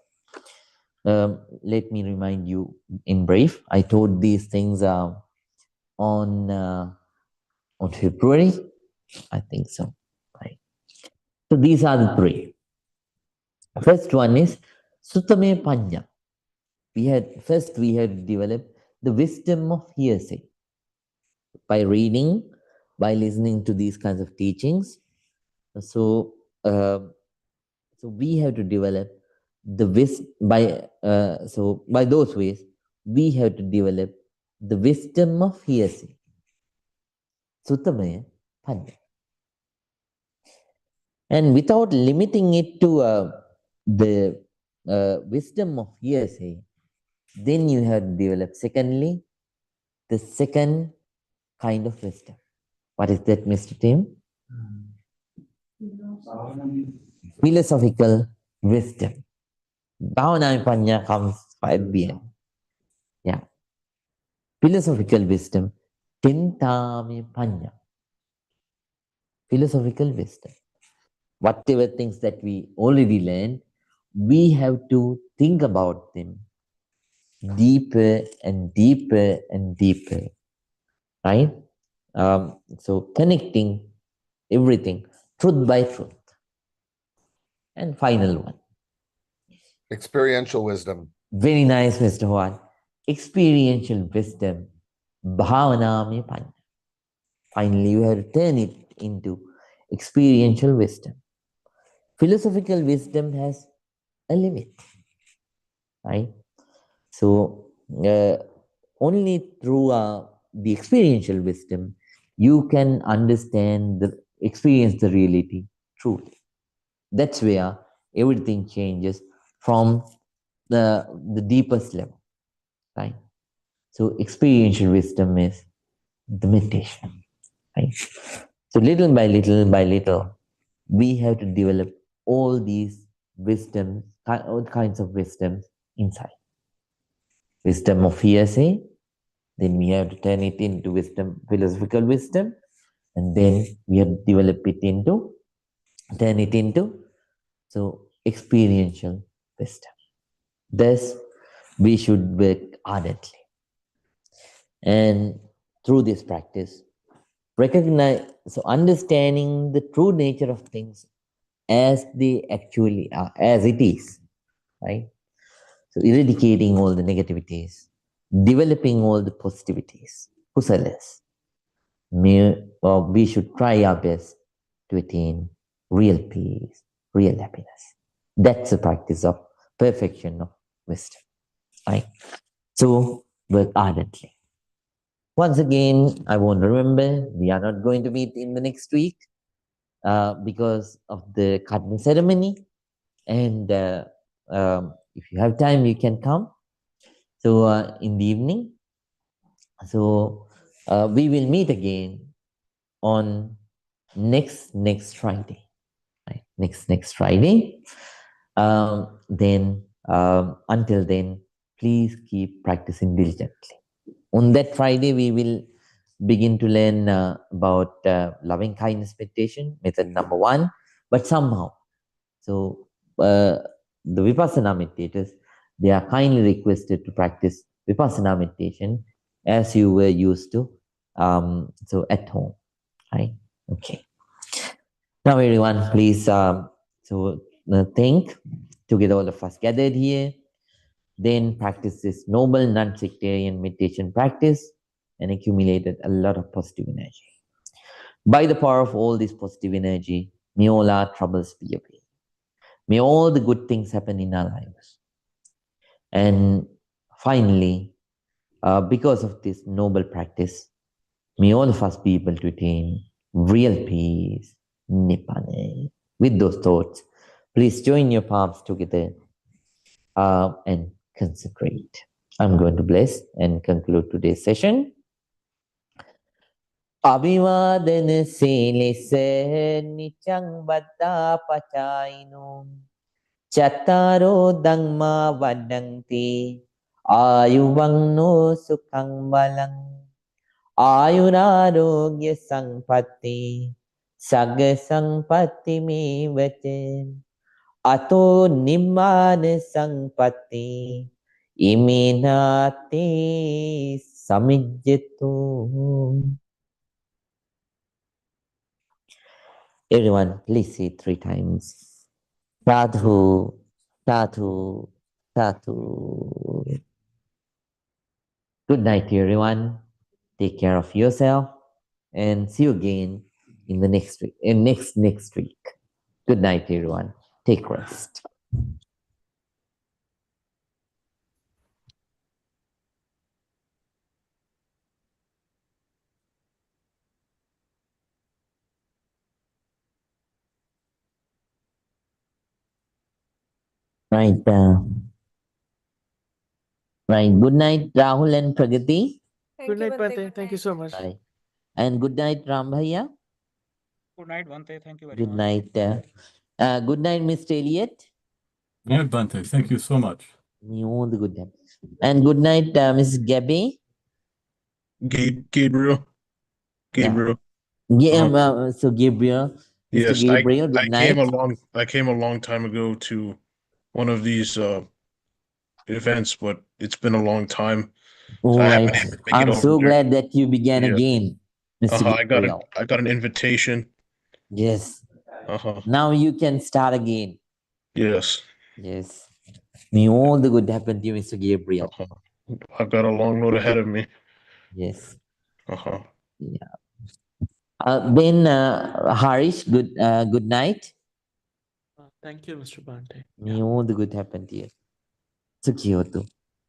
Speaker 1: Let me remind you in brief. I told these things on February, I think so. Right. So these are the three. First one is Sutame Panya. We had developed the wisdom of hearsay by reading, by listening to these kinds of teachings. So, uh, so we have to develop the by those ways we have to develop the wisdom of hearsay. Suttamaya Panya. And without limiting it to the wisdom of hearsay, then you have developed, secondly, the second kind of wisdom. What is that, Mr. Tim? Philosophical wisdom. Bhavana Panya comes at the end. Yeah. Philosophical wisdom. Chintami Panya. Philosophical wisdom. Whatever things that we already learned, we have to think about them deeper and deeper and deeper, right? So connecting everything, truth by truth. And final one.
Speaker 2: Experiential wisdom.
Speaker 1: Very nice, Mr. Juan. Experiential wisdom. Bhavana mein panya. Finally, you have to turn it into experiential wisdom. Philosophical wisdom has a limit, right? So, only through the experiential wisdom, you can understand experience the reality truly. That's where everything changes from the deepest level, right? So experiential wisdom is the meditation, right? So little by little, we have to develop all these wisdoms, all kinds of wisdoms inside. Wisdom of hearsay, then we have to turn it into wisdom, philosophical wisdom, and then we have to develop it into, turn it into, so experiential wisdom. Thus, we should work ardently. And through this practice, recognize, so understanding the true nature of things as they actually are, as it is, right? So eradicating all the negativities, developing all the positivities, kusalas. We should try our best to attain real peace, real happiness. That's the practice of perfection of wisdom, right? So work ardently. Once again, I won't remember, we are not going to meet in the next week because of the cutting ceremony. And if you have time, you can come. So in the evening, so we will meet again on next Friday, right? Next Friday. Then until then, please keep practicing diligently. On that Friday, we will begin to learn about loving kindness meditation, method number 1. But somehow, so the Vipassana meditators, they are kindly requested to practice Vipassana meditation as you were used to, so at home, right? Okay. Now, everyone, please think together, all of us gathered here, then practice this noble non-sectarian meditation practice and accumulated a lot of positive energy. By the power of all this positive energy, may all our troubles be away. May all the good things happen in our lives. And finally, because of this noble practice, may all of us be able to attain real peace, Nibbana. With those thoughts, please join your palms together and concentrate. I'm going to bless and conclude today's session. අභිවාදන සීලෙස නිචං බද්දා පචායිනෝ චත්තාරෝ ධම්මා වඩ්ඩන්ති ආයුවන්නෝ සුඛං බලං ආයුරාරෝග්‍ය සංපත්ති සග්ග සංපත්ති මේවච අතෝ නිම්මාන සංපත්ති ඉමිනාති සමිජ්ජතු. Everyone, please say 3 times. Sadhu, sadhu, sadhu. Good night to everyone. Take care of yourself and see you again in the next week. Next week. Good night, everyone. Take rest. Right. Right. Good night, Rahul and Pragati.
Speaker 3: Good night, Bante. Thank you so much.
Speaker 1: Right. And good night, Ram Bhaiya.
Speaker 4: Good night, Bante. Thank you very
Speaker 1: Good
Speaker 4: much.
Speaker 1: night. Good night, Mr. Elliot.
Speaker 5: Good night, Bante. Thank you so much.
Speaker 1: You the good night. And good night, Mrs. Gabby.
Speaker 6: Gabriel.
Speaker 1: Yeah. So Gabriel. Mr.
Speaker 6: Yes,
Speaker 1: Gabriel, good night.
Speaker 6: I came a long time ago to one of these events, but it's been a long time.
Speaker 1: All
Speaker 6: I
Speaker 1: right.
Speaker 6: haven't been able to make it
Speaker 1: I'm
Speaker 6: over
Speaker 1: so
Speaker 6: there.
Speaker 1: glad that you began
Speaker 6: Yeah.
Speaker 1: again, Mr. Gabriel.
Speaker 6: I got an invitation.
Speaker 1: Yes.
Speaker 6: Uh-huh.
Speaker 1: Now you can start again.
Speaker 6: Yes.
Speaker 1: Yes. May all the good happen to you, Mr. Gabriel.
Speaker 6: Uh-huh. I've got a long road ahead of me.
Speaker 1: Yes.
Speaker 6: Uh-huh.
Speaker 1: Yeah. Then Harish, good night.
Speaker 3: Thank you, Mr. Bante.
Speaker 1: May all the good happen to you. Sukhiyotu.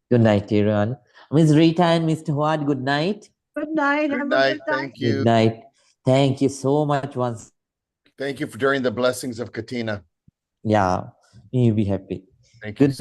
Speaker 1: Good night, everyone. Ms. Rita and Mr. Huad, good night.
Speaker 7: Good night.
Speaker 2: Good
Speaker 7: Have a
Speaker 2: night.
Speaker 7: good night.
Speaker 2: Thank you.
Speaker 1: Good night. Thank you so much once.
Speaker 2: Thank you for during the blessings of Katina.
Speaker 1: Yeah, you'll be happy.
Speaker 2: Thank you.
Speaker 1: Good